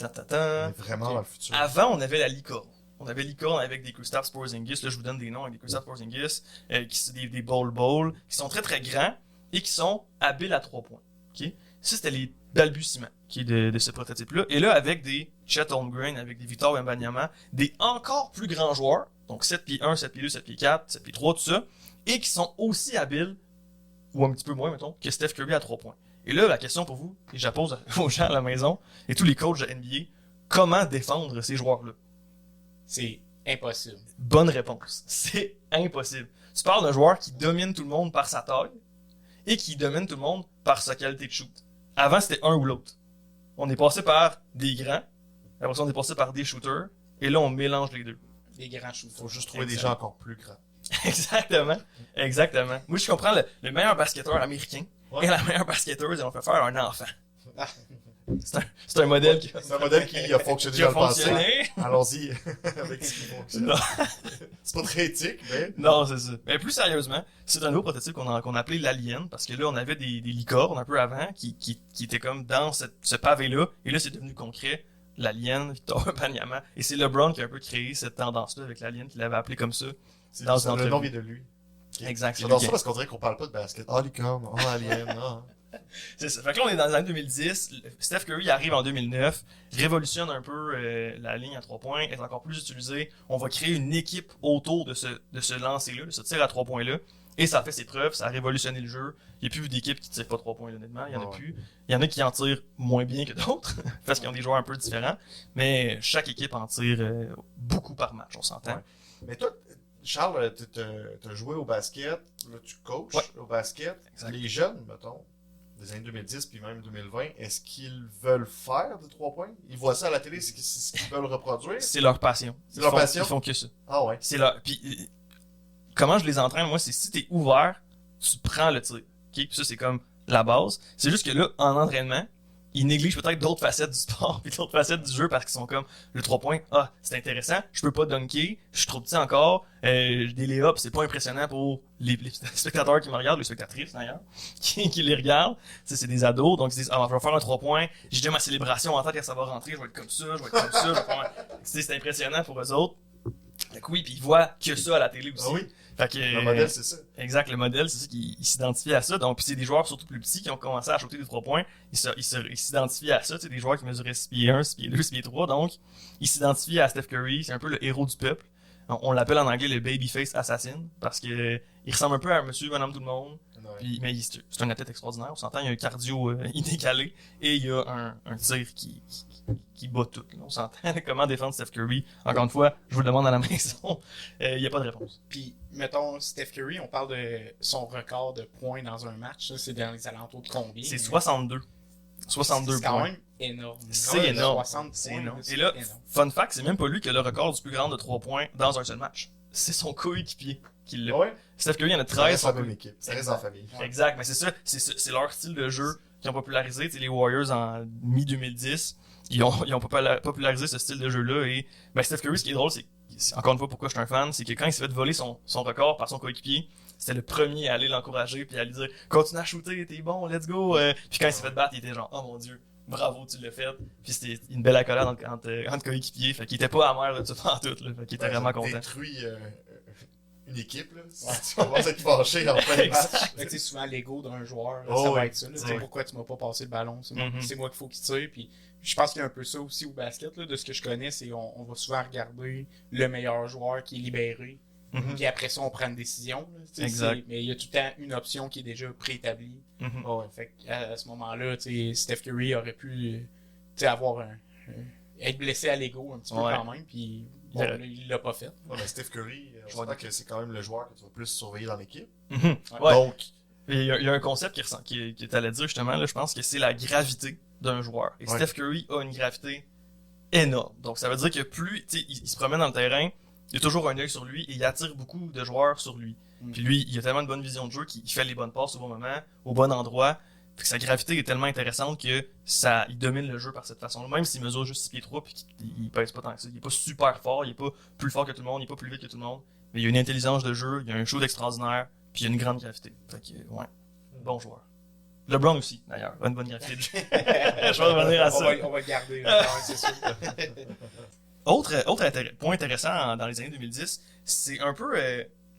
On est vraiment dans le futur. Avant, on avait la licorne. On avait licorne avec des Kristaps Porzingis. Là, je vous donne des noms avec des Kristaps Porzingis, qui sont des ball, qui sont très très grands et qui sont habiles à 3 points. OK? Ça, c'était les balbutiements de ce prototype-là. Et là, avec des Chet Holmgren, avec des Victor Wembanyama, des encore plus grands joueurs, donc 7 pieds 1, 7 pieds 2, 7 pieds 4, 7 pieds 3, tout ça, et qui sont aussi habiles, ou un petit peu moins, mettons, que Steph Curry à 3 points. Et là, la question pour vous, et je la pose aux gens à la maison, et tous les coachs de NBA, comment défendre ces joueurs-là? C'est impossible. Bonne réponse. C'est impossible. Tu parles d'un joueur qui domine tout le monde par sa taille, et qui domine tout le monde par sa qualité de shoot. Avant, c'était un ou l'autre. On est passé par des grands, après ça, on est passé par des shooters, et là, on mélange les deux. Des grands shooters. Faut juste trouver des gens encore plus grands. Exactement. Exactement. Moi, je comprends le meilleur basketteur américain Ouais. et la meilleure basketteuse, et on fait faire un enfant. Ah. C'est un modèle qui C'est un modèle qui a fonctionné qui a dans le passé. fonctionné. Allons-y avec ce qui fonctionne. Non. C'est pas très éthique, mais... Non, c'est ça. Mais plus sérieusement, c'est un nouveau prototype qu'on a appelé l'Alien, parce que là, on avait des licornes un peu avant, qui étaient comme dans ce pavé-là, et là, c'est devenu concret. L'Alien, Victor Wembanyama. Et c'est LeBron qui a un peu créé cette tendance-là avec l'Alien, qu'il avait appelé comme ça. Dans une le entrevue. nom vient de lui. Exact. c'est J'adore lui ça qui- parce qu'on dirait qu'on parle pas de basket. Ah, licorne, ah, alien, ah. C'est ça. Fait que là, on est dans les années 2010. Steph Curry arrive en 2009, révolutionne un peu la ligne à 3 points, est encore plus utilisée. On va créer une équipe autour de ce lancer-là, de ce tir à 3 points-là. Et ça a fait ses preuves, ça a révolutionné le jeu. Il n'y a plus d'équipe qui tire pas 3 points, honnêtement. Il y en a Ouais. plus. Il y en a qui en tirent moins bien que d'autres, parce qu'ils ont des joueurs un peu différents. Mais chaque équipe en tire beaucoup par match, on s'entend. Ouais. Mais toi, Charles, t'as joué au basket, là tu coaches Ouais. au basket. Exact. Les jeunes, mettons, des années 2010 puis même 2020, est-ce qu'ils veulent faire des 3 points? Ils voient ça à la télé, c'est ce qu'ils veulent reproduire? C'est leur passion. C'est leur passion? Ils font que ça. Ah ouais. C'est là. Puis comment je les entraîne, moi, c'est si t'es ouvert, tu prends le tir. OK? Puis ça, c'est comme la base. C'est juste que là, en entraînement, ils négligent peut-être d'autres facettes du sport puis d'autres facettes du jeu parce qu'ils sont comme le 3 points. Ah, c'est intéressant. Je peux pas dunker. Je suis trop petit encore. Des lay-ups, c'est pas impressionnant pour les spectateurs qui me regardent, les spectatrices d'ailleurs, qui les regardent. C'est des ados. Donc, ils disent, ah, je vais faire un 3 points. J'ai déjà ma célébration en tête quand ça va rentrer. Je vais être comme ça. Je vais être comme ça. Je vais faire c'est impressionnant pour eux autres. Fait que oui, puis ils voient que ça à la télé aussi. Ah oui. Fait que, Le modèle, c'est ça. Exact, le modèle, c'est ça qu'ils s'identifient à ça. Donc, puis c'est des joueurs surtout plus petits qui ont commencé à shooter des 3 points. Ils s'identifient à ça. C'est des joueurs qui mesuraient 6 pieds 1, 6 pieds 2, 6 pieds 3. Donc, ils s'identifient à Steph Curry. C'est un peu le héros du peuple. On l'appelle en anglais le babyface assassin parce que il ressemble un peu à monsieur, madame, tout le monde. Ouais. Puis, mais c'est un athlète extraordinaire. On s'entend, il y a un cardio inégalé et il y a un tir qui bat tout. Là. On s'entend comment défendre Steph Curry. Encore une fois, je vous le demande à la maison. Il n'y a pas de réponse. Puis, mettons, Steph Curry, on parle de son record de points dans un match. là, C'est dans les alentours de combien? C'est 62. 62 C'est quand points. même énorme. C'est énorme. 60 C'est points, énorme. c'est Et là, énorme. fun fact, c'est même pas lui qui a le record du plus grand de 3 points dans un seul match. C'est son coéquipier qui l'a. Ouais. Steph Curry en a Ça 13. reste son la même équipe. Ça reste en famille. Ouais. Exact, mais c'est ça, c'est leur style de jeu qu'ils ont popularisé. Tu sais, les Warriors en mi-2010, ils ont popularisé ce style de jeu-là. Et ben, Steph Curry, ce qui est drôle, c'est encore une fois pourquoi je suis un fan, c'est que quand il s'est fait voler son record par son coéquipier, c'était le premier à aller l'encourager puis à lui dire continue à shooter, t'es bon, let's go. Puis quand il s'est fait battre, il était genre oh mon dieu, bravo, tu l'as fait. Puis c'était une belle accolade entre coéquipiers, fait qu'il était pas amer de tout en tout, là, fait qu'il était Ouais, vraiment ça content. détruit une équipe, là. Si tu commences à être fâché en plein match. Exact. Fait que, tu sais, souvent, l'ego d'un joueur, là, Oh, ça oui. va être ça. Là, Tu sais, Ouais. pourquoi tu m'as pas passé le ballon? C'est moi, Mhm. c'est moi qu'il faut qu'il tire. Puis, je pense qu'il y a un peu ça aussi au basket. Là, de ce que je connais, c'est on va souvent regarder le meilleur joueur qui est libéré. Mhm. Puis après ça, on prend une décision. Là, tu sais, Exact. mais il y a tout le temps une option qui est déjà préétablie. Mhm. Ouais, fait qu'à ce moment-là, tu sais, Steph Curry aurait pu tu sais, avoir être blessé à l'ego un petit peu Ouais. quand même. Puis bon, Il là, il l'a pas fait. Ouais, mais Steph Curry, je Ouais. crois que c'est quand même le joueur que tu vas plus surveiller dans l'équipe. Mhm. Ouais. Donc, Il y a un concept qui t'allais dire justement, là, je pense que c'est la gravité d'un joueur. Et Ouais. Steph Curry a une gravité énorme. Donc ça veut dire que plus tu sais, il se promène dans le terrain, il y a toujours un œil sur lui et il attire beaucoup de joueurs sur lui. Mm. Puis lui, il a tellement de bonne vision de jeu qu'il fait les bonnes passes au bon moment, au bon endroit. Fait que sa gravité est tellement intéressante que il domine le jeu par cette façon-là. Même s'il mesure juste 6 pieds 3 puis qu'il pèse pas tant que ça. Il est pas super fort, il est pas plus fort que tout le monde, il est pas plus vite que tout le monde. Mais il a une intelligence de jeu, il a un shoot extraordinaire, puis il a une grande gravité. Fait que, ouais, bon joueur. LeBron aussi, d'ailleurs, a une bonne gravité de jeu. Je vais revenir à ça. On va le garder, là, c'est sûr. Autre point intéressant dans les années 2010, c'est un peu...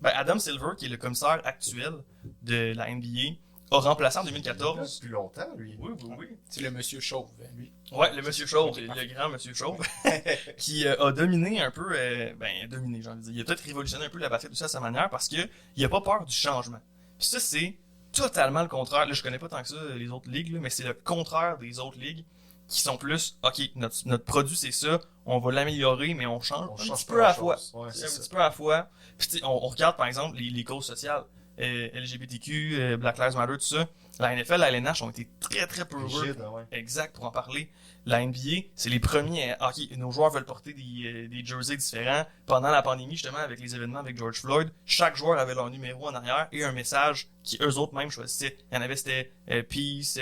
Adam Silver, qui est le commissaire actuel de la NBA, a remplacé en 2014... Depuis longtemps, lui. Oui. C'est le monsieur chauve, lui. Ouais, le monsieur Chauve, le grand monsieur Chauve, qui a dominé un peu... dominé, j'ai envie de dire. Il a peut-être révolutionné un peu la basket aussi à sa manière, parce que il a pas peur du changement. Puis ça, c'est totalement le contraire. Là, je connais pas tant que ça les autres ligues, là, mais c'est le contraire des autres ligues qui sont plus, OK, notre produit, c'est ça, on va l'améliorer, mais on change un petit peu à la fois. Ouais, c'est un ça. petit peu à la fois. Puis on regarde, par exemple, les causes sociales, LGBTQ, Black Lives Matter, tout ça. La NFL, la LNH ont été très, très peu heureux. Rigide, ouais. Exact, pour en parler. La NBA, c'est les premiers OK, nos joueurs veulent porter des jerseys différents. Pendant la pandémie, justement, avec les événements avec George Floyd, chaque joueur avait leur numéro en arrière et un message qui eux autres même choisissaient. Il y en avait, c'était Peace,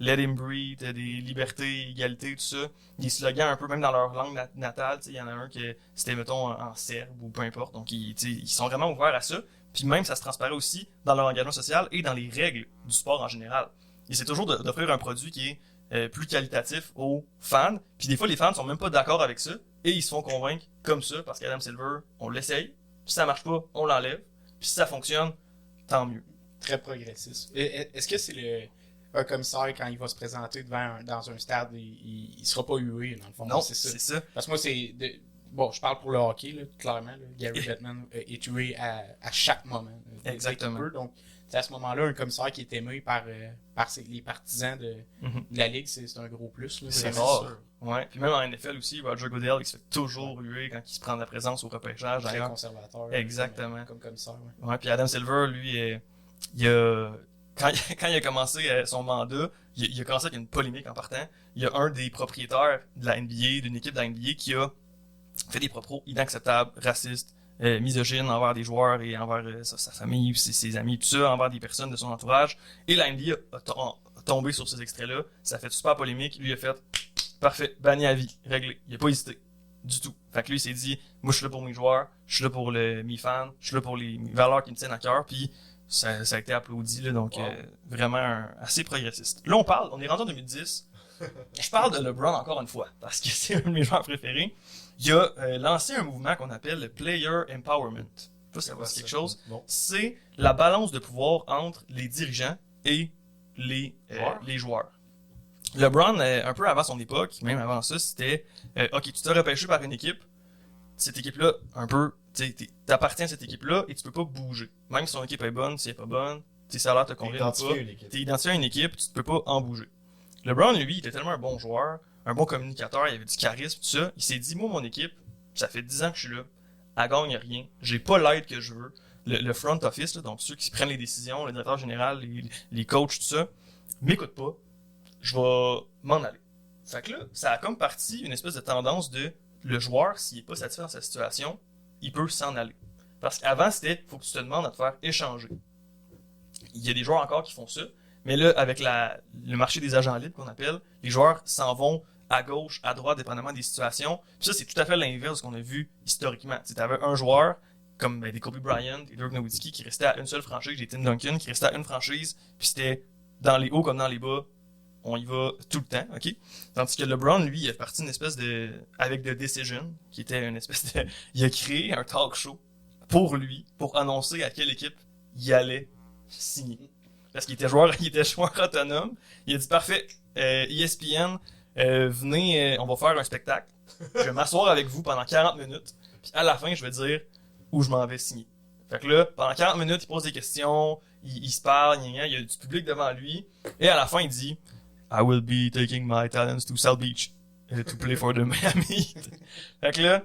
Let him breathe, des libertés, égalité, tout ça. Des slogans un peu, même dans leur langue natale. Il y en a un qui c'était, mettons, en serbe ou peu importe. Donc, ils sont vraiment ouverts à ça. Puis même, ça se transparaît aussi dans leur engagement social et dans les règles du sport en général. Ils essaient toujours d'offrir un produit qui est plus qualitatif aux fans. Puis des fois, les fans sont même pas d'accord avec ça et ils se font convaincre comme ça parce qu'Adam Silver, on l'essaye. Si ça marche pas, on l'enlève. Puis si ça fonctionne, tant mieux. Très progressiste. Est-ce que c'est un commissaire, quand il va se présenter dans un stade, il sera pas hué, dans le fond? Non, c'est ça. c'est ça. Parce que moi, bon, je parle pour le hockey, là, clairement. Là, Gary Bettman est hué à chaque moment. Exactement. Donc, c'est à ce moment-là, un commissaire qui est aimé par les partisans de la Ligue, c'est un gros plus. Là, C'est vraiment. rare. Ouais. Puis même en NFL aussi, Roger Goodell, il se fait toujours huer quand il se prend de la présence au repêchage. Très D'ailleurs. conservateur. Exactement. Comme commissaire. Ouais. Ouais, puis Adam Silver, lui, quand il a commencé son mandat, il a commencé avec une polémique en partant. Il y a un des propriétaires de la NBA, d'une équipe de la NBA, qui a fait des propos inacceptables, racistes, misogynes envers des joueurs et envers sa famille, ses amis, tout ça, envers des personnes de son entourage. Et la NBA a tombé sur ces extraits-là. Ça a fait super polémique. Lui a fait parfait, banni à vie, réglé. Il a pas hésité. Du tout. Fait que lui, il s'est dit, moi, je suis là pour mes joueurs, je suis là pour mes fans, je suis là pour les valeurs qui me tiennent à cœur, puis ça a été applaudi, là, donc vraiment assez progressiste. Là, on est rendu en 2010. Je parle de LeBron encore une fois, parce que c'est un de mes joueurs préférés. Il a lancé un mouvement qu'on appelle le Player Empowerment. Je sais pas si c'est quelque chose. Non. C'est la balance de pouvoir entre les dirigeants et les joueurs. LeBron, un peu avant son époque, même avant ça, c'était OK, tu t'es repêché par une équipe, cette équipe-là, un peu, t'appartiens à cette équipe-là et tu peux pas bouger. Même si son équipe est bonne, si elle est pas bonne, tes salaires te conviennent pas, t'es identifié à une équipe, tu peux pas en bouger. LeBron, lui, il était tellement un bon joueur, un bon communicateur, il avait du charisme, tout ça, il s'est dit, moi, mon équipe, ça fait 10 ans que je suis là, elle gagne rien, j'ai pas l'aide que je veux. Le front office, là, donc ceux qui prennent les décisions, le directeur général, les coachs, tout ça, m'écoute pas, je vais m'en aller. Fait que là, ça a comme parti une espèce de tendance de le joueur, s'il est pas satisfait dans sa situation, il peut s'en aller. Parce qu'avant, c'était, faut que tu te demandes à te faire échanger. Il y a des joueurs encore qui font ça, mais là, avec le marché des agents libres qu'on appelle, les joueurs s'en vont à gauche, à droite, dépendamment des situations. Puis ça, c'est tout à fait l'inverse de ce qu'on a vu historiquement. Tu avais un joueur, comme des Kobe Bryant, des Dirk Nowitzki, qui restait à une seule franchise, des Tim Duncan, qui restait à une franchise, puis c'était dans les hauts comme dans les bas, on y va tout le temps, ok? Tandis que LeBron, lui, il a parti une espèce avec The Decision, qui était une espèce de, il a créé un talk show pour lui, pour annoncer à quelle équipe il allait signer. Parce qu'il était joueur autonome. Il a dit, parfait, ESPN, venez, on va faire un spectacle. Je vais m'asseoir avec vous pendant 40 minutes. Puis à la fin, je vais dire où je m'en vais signer. Fait que là, pendant 40 minutes, il pose des questions, il se parle, il y a du public devant lui. Et à la fin, il dit, I will be taking my talents to South Beach to play for the Miami. Fait que là,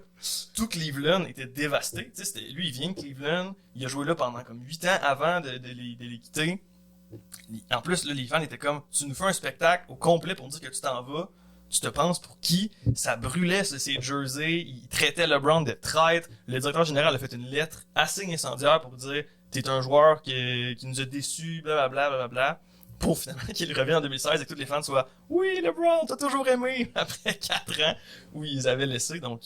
tout Cleveland était dévasté. Tu sais, lui, il vient de Cleveland. Il a joué là pendant comme 8 ans avant de les quitter. En plus, là, les fans étaient comme, tu nous fais un spectacle au complet pour dire que tu t'en vas. Tu te penses pour qui? Ça brûlait ses jerseys. Il traitait LeBron de traître. Le directeur général a fait une lettre assez incendiaire pour dire, t'es un joueur qui nous a déçus, blablabla, blablabla. pour finalement qu'il revienne en 2016 et que tous les fans soient « Oui, LeBron, t'as toujours aimé! » après 4 ans où ils avaient laissé. Donc,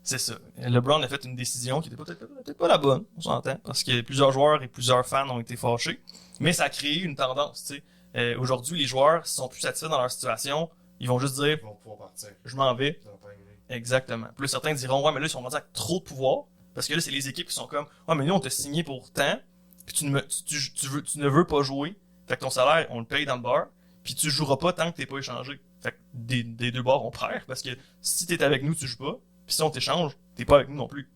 c'est ça. LeBron a fait une décision qui était peut-être pas la bonne, on s'entend, parce que plusieurs joueurs et plusieurs fans ont été fâchés. Mais ça a créé une tendance, tu sais. Aujourd'hui, les joueurs, s'ils sont plus satisfaits dans leur situation, ils vont juste dire Ils vont pouvoir partir. « Je m'en vais. » Ça va pas arriver. Exactement. Plus certains diront « Ouais, mais là, ils sont rendus avec trop de pouvoir. » Parce que là, c'est les équipes qui sont comme « Ouais, mais nous, on t'a signé pour tant, puis tu ne veux pas jouer. Fait que ton salaire, on le paye dans le bar, puis tu joueras pas tant que t'es pas échangé. » Fait que des deux bords, on perd, parce que si t'es avec nous, tu joues pas. Puis si on t'échange, t'es pas avec nous non plus.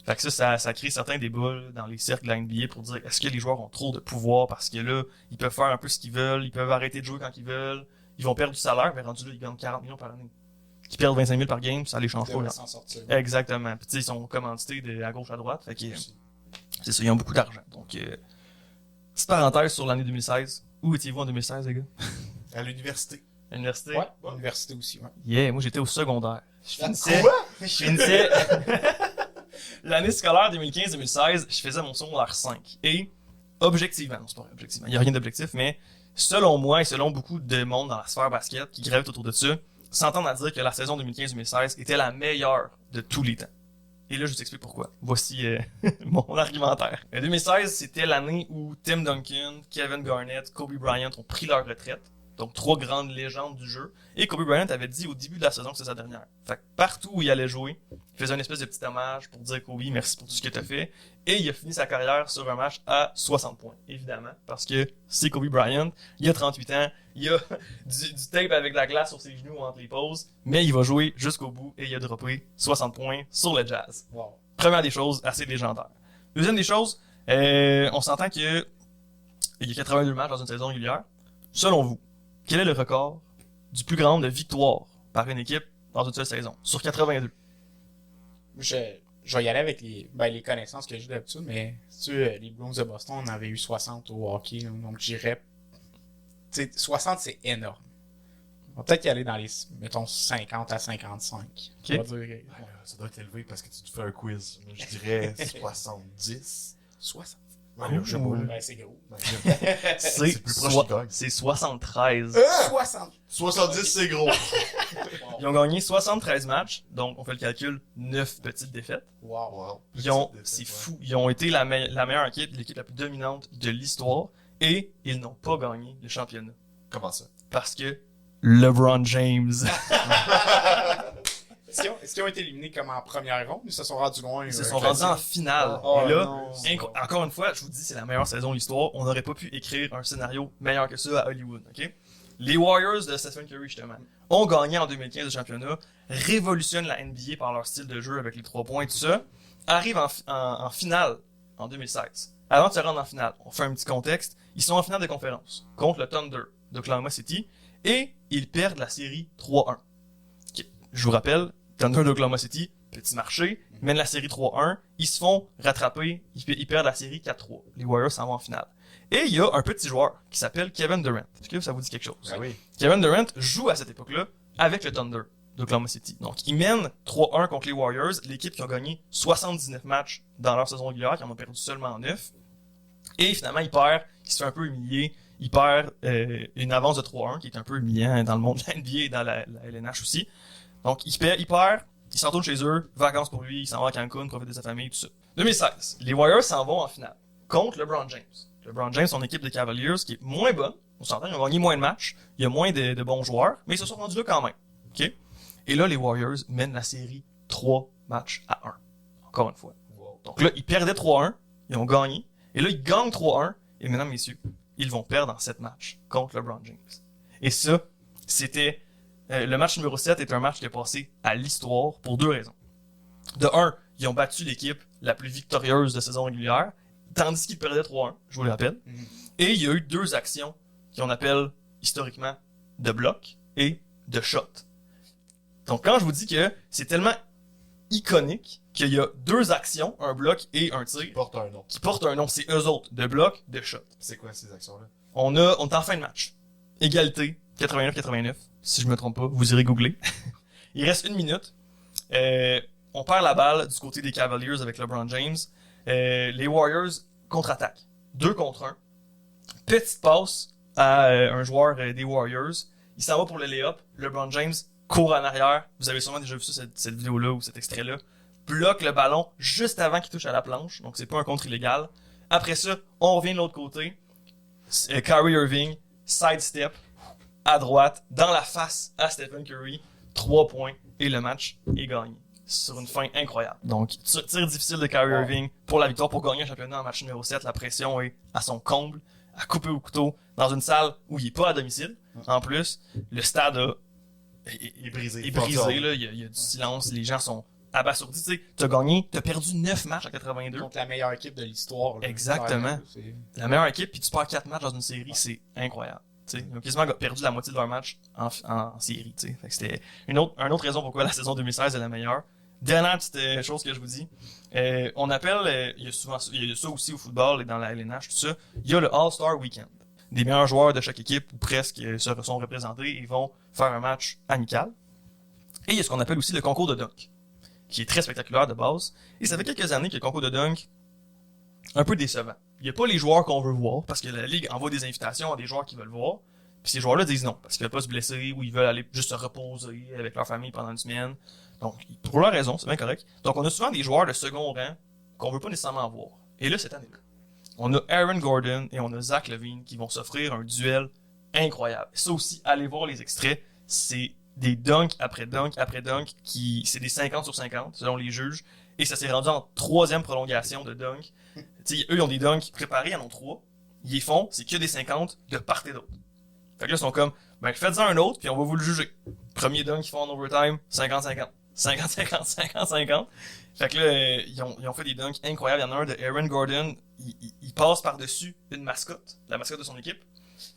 Fait que ça crée certains débats là, dans les cercles de la NBA pour dire est-ce que les joueurs ont trop de pouvoir parce que là, ils peuvent faire un peu ce qu'ils veulent, ils peuvent arrêter de jouer quand ils veulent, ils vont perdre du salaire, mais rendu là, ils gagnent 40 millions par année. Qui perdent 25 000 par game, ça les change Ils pas. devraient Là. s'en sortir. Exactement. Puis tu sais, ils sont commandités à gauche à droite. Fait que c'est ça, ils ont beaucoup d'argent. Donc, petite parenthèse sur l'année 2016. Où étiez-vous en 2016, les gars? À l'université. À l'université? Ouais, l'université aussi, ouais. Yeah, moi j'étais au secondaire. Quoi? Je finissais l'année scolaire 2015-2016, je faisais mon secondaire 5. Et objectivement, non c'est pas vrai, objectivement, il n'y a rien d'objectif, mais selon moi et selon beaucoup de monde dans la sphère basket qui gravitent autour de ça, s'entendent à dire que la saison 2015-2016 était la meilleure de tous les temps. Et là, je vous explique pourquoi. Voici mon argumentaire. 2016, c'était l'année où Tim Duncan, Kevin Garnett, Kobe Bryant ont pris leur retraite. Donc, 3 grandes légendes du jeu. Et Kobe Bryant avait dit au début de la saison que c'était sa dernière. Fait que partout où il allait jouer, il faisait une espèce de petit hommage pour dire Kobe, merci pour tout ce que t'as fait. Et il a fini sa carrière sur un match à 60 points, évidemment. Parce que c'est Kobe Bryant, il a 38 ans, il a du tape avec de la glace sur ses genoux entre les pauses, mais il va jouer jusqu'au bout et il a droppé 60 points sur le Jazz. Wow. Première des choses, assez légendaire. Deuxième des choses, on s'entend qu'il y a 82 matchs dans une saison régulière. Selon vous, quel est le record du plus grand de victoires par une équipe dans une seule saison? Sur 82. Je vais y aller avec les connaissances que j'ai d'habitude, mais les Bruins de Boston, on avait eu 60 au hockey, là, donc j'irais. 60, c'est énorme. On va peut-être y aller dans les, mettons, 50 à 55. Okay. On va dire, Ouais, là, ça doit être élevé parce que tu te fais un quiz. Moi, je dirais 70. 60. Ouais, là, je sais pas. Là. Ben, c'est gros. Ben, là, C'est plus proche qu'il gagne. c'est 73. 60. 70, c'est gros. Ils ont gagné 73 matchs, donc on fait le calcul, 9 petites défaites. Wow. Wow. C'est fou. Ils ont été la meilleure équipe, l'équipe la plus dominante de l'histoire, et ils n'ont pas gagné le championnat. Comment ça? Parce que LeBron James. Est-ce qu'ils ont été éliminés comme en première ronde ou ils se sont rendus loin? Ils se sont rendus en finale. Oh, et là, non. encore une fois, je vous dis, c'est la meilleure saison de l'histoire. On n'aurait pas pu écrire un scénario meilleur que ça à Hollywood, ok? Les Warriors de Stephen Curry, justement, ont gagné en 2015 le championnat, révolutionnent la NBA par leur style de jeu avec les 3 points et tout ça, arrivent en finale en 2016. Avant de se rendre en finale, on fait un petit contexte, ils sont en finale de conférence contre le Thunder d'Oklahoma City et ils perdent la série 3-1. Okay. Je vous rappelle, Thunder d'Oklahoma City, petit marché, mènent la série 3-1, ils se font rattraper, ils perdent la série 4-3. Les Warriors s'en vont en finale. Et il y a un petit joueur qui s'appelle Kevin Durant. Est-ce que ça vous dit quelque chose? Ah oui. Kevin Durant joue à cette époque-là avec le Thunder d'Oklahoma City. Donc, ils mènent 3-1 contre les Warriors, l'équipe qui a gagné 79 matchs dans leur saison régulière, qui en ont perdu seulement 9. Et finalement, il se fait un peu humilier. Il perd une avance de 3-1, qui est un peu humiliant dans le monde de la NBA et dans la LNH aussi. Donc, il perd, il s'en retourne chez eux, vacances pour lui, il s'en va à Cancun, profite de sa famille, tout ça. 2016, les Warriors s'en vont en finale contre LeBron James. LeBron James, son équipe de Cavaliers, qui est moins bonne, on s'entend, ils ont gagné moins de matchs, il y a moins de bons joueurs, mais ils se sont rendus là quand même. OK? Et là, les Warriors mènent la série 3 matchs à 1. Encore une fois. Wow. Donc là, ils perdaient 3-1, ils ont gagné, et là, ils gagnent 3-1, et maintenant, messieurs, ils vont perdre en 7 matchs contre LeBron James. Et ça, c'était... le match numéro 7 est un match qui est passé à l'histoire pour 2 raisons. De 1, ils ont battu l'équipe la plus victorieuse de saison régulière, tandis qu'ils perdaient 3-1, je vous le rappelle. Mhm. Et il y a eu 2 actions qu'on appelle historiquement de bloc et de shot. Donc quand je vous dis que c'est tellement iconique qu'il y a 2 actions, un bloc et un tir, Porte un nom. qui portent un nom, c'est eux autres, de bloc, de shot. C'est quoi ces actions-là? On est en fin de match. Égalité, 89-89, si je me trompe pas, vous irez googler. Il reste 1 minute. On perd la balle du côté des Cavaliers avec LeBron James. Les Warriors contre-attaquent. 2 contre 1. Petite passe à un joueur des Warriors. Il s'en va pour le lay-up. LeBron James court en arrière. Vous avez sûrement déjà vu ça, cette vidéo-là ou cet extrait-là. Bloque le ballon juste avant qu'il touche à la planche. Donc, c'est pas un contre illégal. Après ça, on revient de l'autre côté. Kyrie Irving, sidestep, à droite, dans la face à Stephen Curry. 3 points et le match est gagné. Sur une fin incroyable. Donc, tir difficile de Kyrie Irving pour la victoire, pour gagner un championnat en match numéro 7. La pression est à son comble, à couper au couteau, dans une salle où il est pas à domicile. En plus, le stade est brisé. Là. Il y a du silence, les gens sont abasourdis. Tu sais, t'as perdu 9 matchs à 82. Contre la meilleure équipe de l'histoire. Là. Exactement. La meilleure équipe, puis tu perds 4 matchs dans une série, c'est incroyable. T'sais, ils ont quasiment perdu la moitié de leur match en série. Fait que c'était une autre raison pourquoi la saison 2016 est la meilleure. Dernière petite chose que je vous dis. On appelle, il y a ça aussi au football et dans la LNH, tout ça, il y a le All-Star Weekend. Des meilleurs joueurs de chaque équipe, ou presque, sont représentés et vont faire un match amical. Et il y a ce qu'on appelle aussi le concours de dunk, qui est très spectaculaire de base. Et ça fait quelques années que le concours de dunk, un peu décevant. Il n'y a pas les joueurs qu'on veut voir, parce que la Ligue envoie des invitations à des joueurs qui veulent voir. Puis ces joueurs-là disent non, parce qu'ils veulent pas se blesser ou ils veulent aller juste se reposer avec leur famille pendant une semaine. Donc, pour leur raison, c'est bien correct. Donc, on a souvent des joueurs de second rang qu'on veut pas nécessairement voir. Et là, cette année-là, on a Aaron Gordon et on a Zach LaVine qui vont s'offrir un duel incroyable. Ça aussi, allez voir les extraits. C'est des dunks après dunks après dunks c'est des 50 sur 50 selon les juges. Et ça s'est rendu en 3e prolongation de dunk. T'sais, eux, ils ont des dunks préparés, ils en ont 3. Ils les font, c'est que des 50 de part et d'autre. Fait que là, ils sont comme, ben, faites-en un autre, puis on va vous le juger. Premier dunk qu'ils font en overtime, 50-50. 50-50, 50-50. Fait que là, ils ont fait des dunks incroyables. Il y en a un de Aaron Gordon, il passe par-dessus une mascotte, la mascotte de son équipe,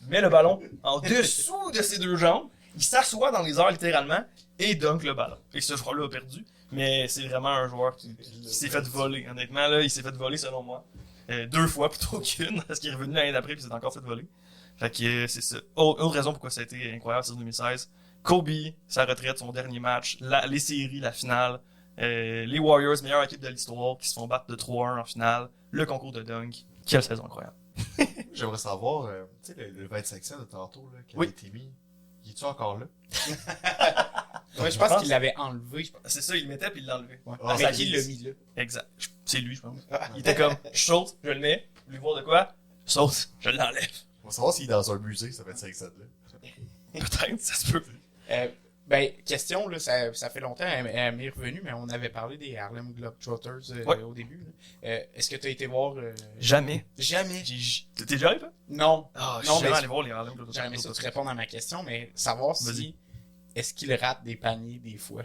met le ballon en dessous de ses 2 jambes, il s'assoit dans les airs littéralement, et dunk le ballon. Et ce joueur-là a perdu. Mais c'est vraiment un joueur qui s'est fait voler. Honnêtement, là, il s'est fait voler selon moi. 2 fois plutôt qu'une, parce qu'il est revenu l'année d'après puis il s'est encore fait voler. Fait que c'est ça. Autre raison pourquoi ça a été incroyable, c'est 2016. Kobe, sa retraite, son dernier match, les séries, la finale, les Warriors, meilleure équipe de l'histoire, qui se font battre de 3-1 en finale, le concours de dunk. Quelle saison incroyable. J'aimerais savoir, tu sais, le 25 cents de tantôt, là, qui avait été mis, il est-tu encore là? Ouais, je pense qu'il l'avait enlevé. C'est ça, il le mettait puis il l'enlevait. Ouais. Ah, C'est qui l'a mis là? Exact. C'est lui, je pense. Il était comme, je saute, je le mets, vous voulez voir de quoi? Je saute, je l'enlève. On va savoir s'il est dans un musée, ce 25 cents là. Peut-être, ça se peut. Ben, question, là, ça fait longtemps, elle m'est revenue, mais on avait parlé des Harlem Globetrotters Ouais. au début. Est-ce que tu as été voir... Jamais. Jamais. T'es déjà allé, toi? Non. Ah, je Non, suis jamais mais allé voir les Harlem Globetrotters. J'aurais aimé ça te répondre à ma question, mais savoir Vas-y. si... Est-ce qu'ils ratent des paniers des fois?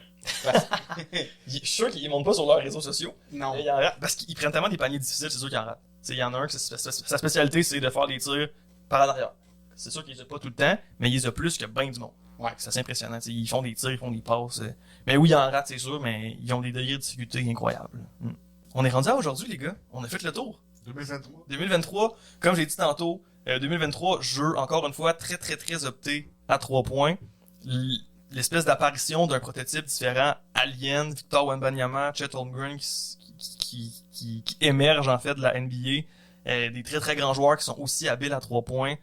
Je suis sûr qu'ils montent pas sur leurs réseaux sociaux. Non. Mais ils en ratent parce qu'ils prennent tellement des paniers difficiles, c'est sûr qu'ils en ratent. Il y en a un que sa spécialité, c'est de faire des tirs par en arrière. C'est sûr qu'ils les a pas tout le temps, mais ils les a plus que ben du monde. Ouais. C'est assez impressionnant. Ils font des tirs, ils font des passes. Mais oui, ils en ratent, c'est sûr, mais ils ont des degrés de difficulté incroyables. On est rendu à aujourd'hui, les gars. On a fait le tour. 2023. 2023, comme j'ai dit tantôt, 2023, jeu, encore une fois, très, très, très opté à 3 points. L'espèce d'apparition d'un prototype différent, Alien, Victor Wembanyama, Chet Holmgren, qui émerge en fait de la NBA. Des très, très grands joueurs qui sont aussi habiles à 3 points.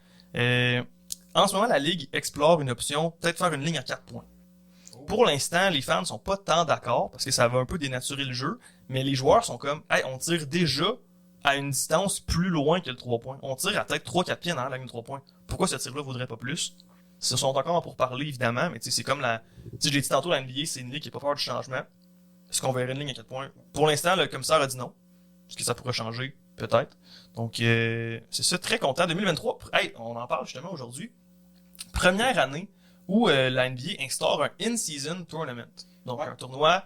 En ce moment, la Ligue explore une option, peut-être faire une ligne à 4 points. Pour l'instant, les fans sont pas tant d'accord, parce que ça va un peu dénaturer le jeu, mais les joueurs sont comme, hey, on tire déjà à une distance plus loin que le 3 points. On tire à peut-être 3-4 pieds dans la ligne de 3 points. Pourquoi ce tir-là vaudrait pas plus? Ils se sont encore pour parler, évidemment, mais tu sais, c'est comme tu sais, je l'ai dit tantôt, la NBA, c'est une ligue qui est pas peur du changement. Est-ce qu'on verrait une ligne à 4 points? Pour l'instant, le commissaire a dit non. Est-ce que ça pourrait changer? Peut-être. Donc, c'est ça, très content. 2023, hey, on en parle justement aujourd'hui. Première année où la NBA instaure un in-season tournament. Donc, un tournoi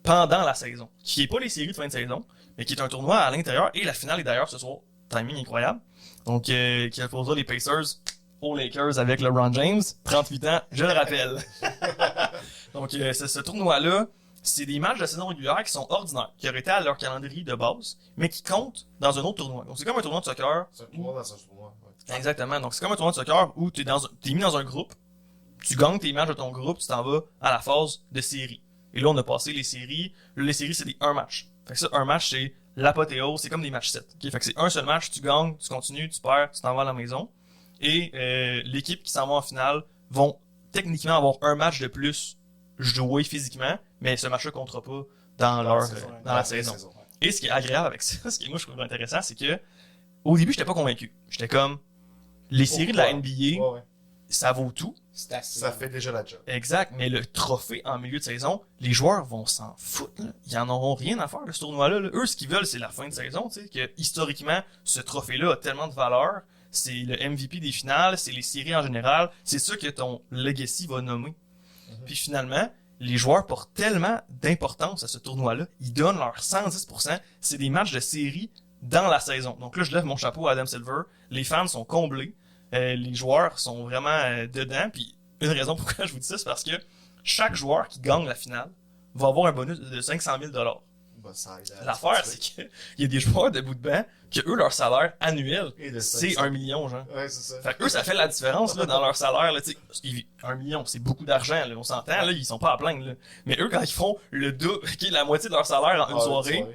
pendant la saison. Qui est pas les séries de fin de saison, mais qui est un tournoi à l'intérieur. Et la finale est d'ailleurs ce soir. Timing incroyable. Donc, qui opposera les Pacers aux Lakers avec LeBron James. 38 ans, je le rappelle. Donc, ce tournoi-là, c'est des matchs de saison régulière qui sont ordinaires, qui auraient été à leur calendrier de base, mais qui comptent dans un autre tournoi. Donc, c'est comme un tournoi de soccer. C'est un tournoi dans un tournoi. Ouais. Exactement. Donc, c'est comme un tournoi de soccer où t'es mis dans un groupe, tu gagnes tes matchs de ton groupe, tu t'en vas à la phase de série. Et là, on a passé les séries. Là, les séries, c'est un match. Fait que ça, un match, c'est l'apothéose, c'est comme des matchs 7. Okay? Fait que c'est un seul match, tu gagnes, tu continues, tu perds, tu t'en vas à la maison. et l'équipe qui s'en va en finale vont techniquement avoir un match de plus joué physiquement, mais ce match-là comptera pas dans la saison. Et ce qui est agréable avec ça, ce qui moi je trouve intéressant, c'est que au début j'étais pas convaincu. J'étais comme les séries de la NBA, ça vaut tout. Ça fait déjà la job. Exact, mais le trophée en milieu de saison, les joueurs vont s'en foutre. Là. Ils en auront rien à faire de ce tournoi-là. Là. Eux, ce qu'ils veulent, c'est la fin de saison. Tu sais, que historiquement, ce trophée-là a tellement de valeur. C'est le MVP des finales, c'est les séries en général. C'est ça que ton legacy va nommer. Puis finalement, les joueurs portent tellement d'importance à ce tournoi-là. Ils donnent leur 110%. C'est des matchs de série dans la saison. Donc là, je lève mon chapeau à Adam Silver. Les fans sont comblés. Les joueurs sont vraiment dedans. Puis une raison pourquoi je vous dis ça, c'est parce que chaque joueur qui gagne la finale va avoir un bonus de 500 000 $. L'affaire, c'est qu'il y a des joueurs de bout de banc que eux, leur salaire annuel, c'est 1 million, genre. Ouais, c'est ça. Fait que eux, ça fait la différence, là, dans leur salaire, là, tu sais. 1 million, c'est beaucoup d'argent, là, on s'entend, là, ils sont pas à plaindre, là. Mais eux, quand ils font le double, qui est la moitié de leur salaire en une soirée,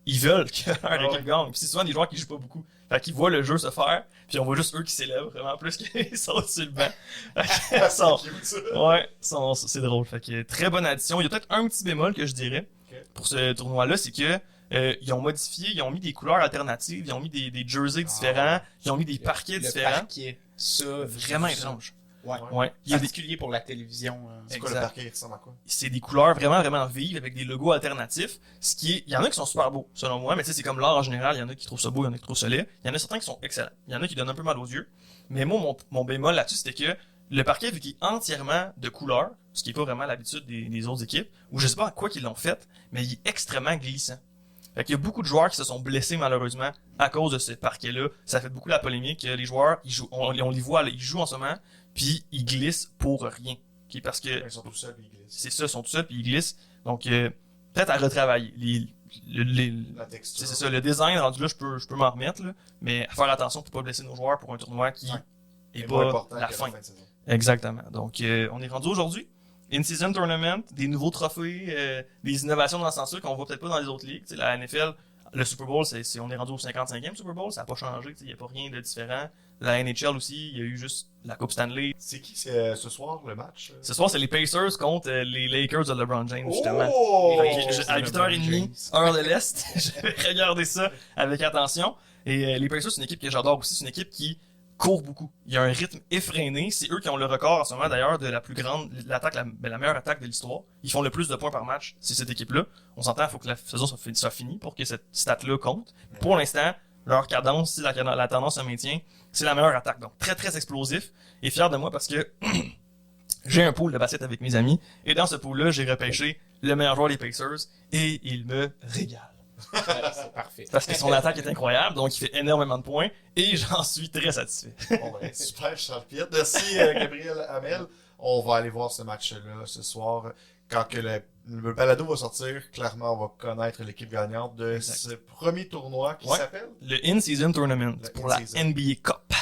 ils veulent que leur équipe gagne. Puis c'est souvent des joueurs qui jouent pas beaucoup. Fait qu'ils voient le jeu se faire, puis on voit juste eux qui célèbrent vraiment plus qu'ils sont sur le banc. C'est drôle. Fait que très bonne addition. Il y a peut-être un petit bémol que je dirais pour ce tournoi-là, c'est que ils ont modifié, ils ont mis des couleurs alternatives, ils ont mis des jerseys différents, ils ont mis des parquets différents. Parquet, ça, vraiment étrange. Ouais. Il est particulier pour la télévision. C'est quoi le parquet, il ressemble à quoi? C'est des couleurs vraiment, vraiment vives avec des logos alternatifs. Il y en a qui sont super beaux, selon moi, mais tu sais, c'est comme l'art en général. Il y en a qui trouvent ça beau, il y en a qui trouvent ça laid. Il y en a certains qui sont excellents. Il y en a qui donnent un peu mal aux yeux. Mais moi, mon bémol là-dessus, c'était que le parquet, vu qu'il est entièrement de couleurs, ce qui est pas vraiment l'habitude des autres équipes, ou je sais pas à quoi qu'ils l'ont fait, mais il est extrêmement glissant. Fait qu'il y a beaucoup de joueurs qui se sont blessés malheureusement à cause de ce parquet-là. Ça fait beaucoup la polémique. Les joueurs, ils jouent, on les voit, ils jouent en ce moment, puis ils glissent pour rien. Okay? Parce que ils sont tout seuls puis ils glissent. C'est ça, ils sont tout seuls puis ils glissent. Donc peut-être à retravailler. La texture. C'est ça, le design rendu là, je peux m'en remettre, là, mais à faire attention pour pas blesser nos joueurs pour un tournoi qui est pas la fin. De saison. Exactement. Donc on est rendu aujourd'hui. In-season tournament, des nouveaux trophées, des innovations dans ce sens-là qu'on voit peut-être pas dans les autres ligues. T'sais, la NFL, le Super Bowl, on est rendu au 55e Super Bowl, ça a pas changé, il y a pas rien de différent. La NHL aussi, il y a eu juste la Coupe Stanley. C'est qui ce soir le match? Ce soir, c'est les Pacers contre les Lakers de LeBron James, justement. À 8h30, heure de l'Est, j'avais regardé ça avec attention. Et les Pacers, c'est une équipe que j'adore aussi, c'est une équipe qui court beaucoup. Il y a un rythme effréné. C'est eux qui ont le record en ce moment d'ailleurs de la plus grande, la meilleure attaque de l'histoire. Ils font le plus de points par match. C'est cette équipe-là. On s'entend, il faut que la saison soit finie pour que cette stat-là compte. Pour l'instant, leur cadence, si la tendance se maintient, c'est la meilleure attaque. Donc très très explosif. Et fier de moi parce que j'ai un pool de basket avec mes amis. Et dans ce pool-là, j'ai repêché le meilleur joueur des Pacers et il me régale. C'est parfait. Parce que son attaque est incroyable, donc il fait énormément de points et j'en suis très satisfait. Bon, ben, super, Charles-Pierre. Merci, Gabriel Hamel. On va aller voir ce match-là ce soir. Quand que le balado va sortir, clairement, on va connaître l'équipe gagnante de ce premier tournoi qui s'appelle le In-Season Tournament pour la NBA Cup.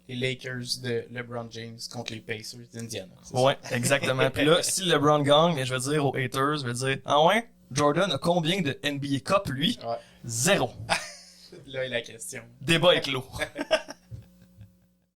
Les Lakers de LeBron James contre les Pacers d'Indiana. Ouais, exactement. Puis là, si LeBron gagne, je vais dire aux haters, je vais dire, ah ouais? Jordan a combien de NBA Cup, lui? 0. Là est la question. Débat est clos.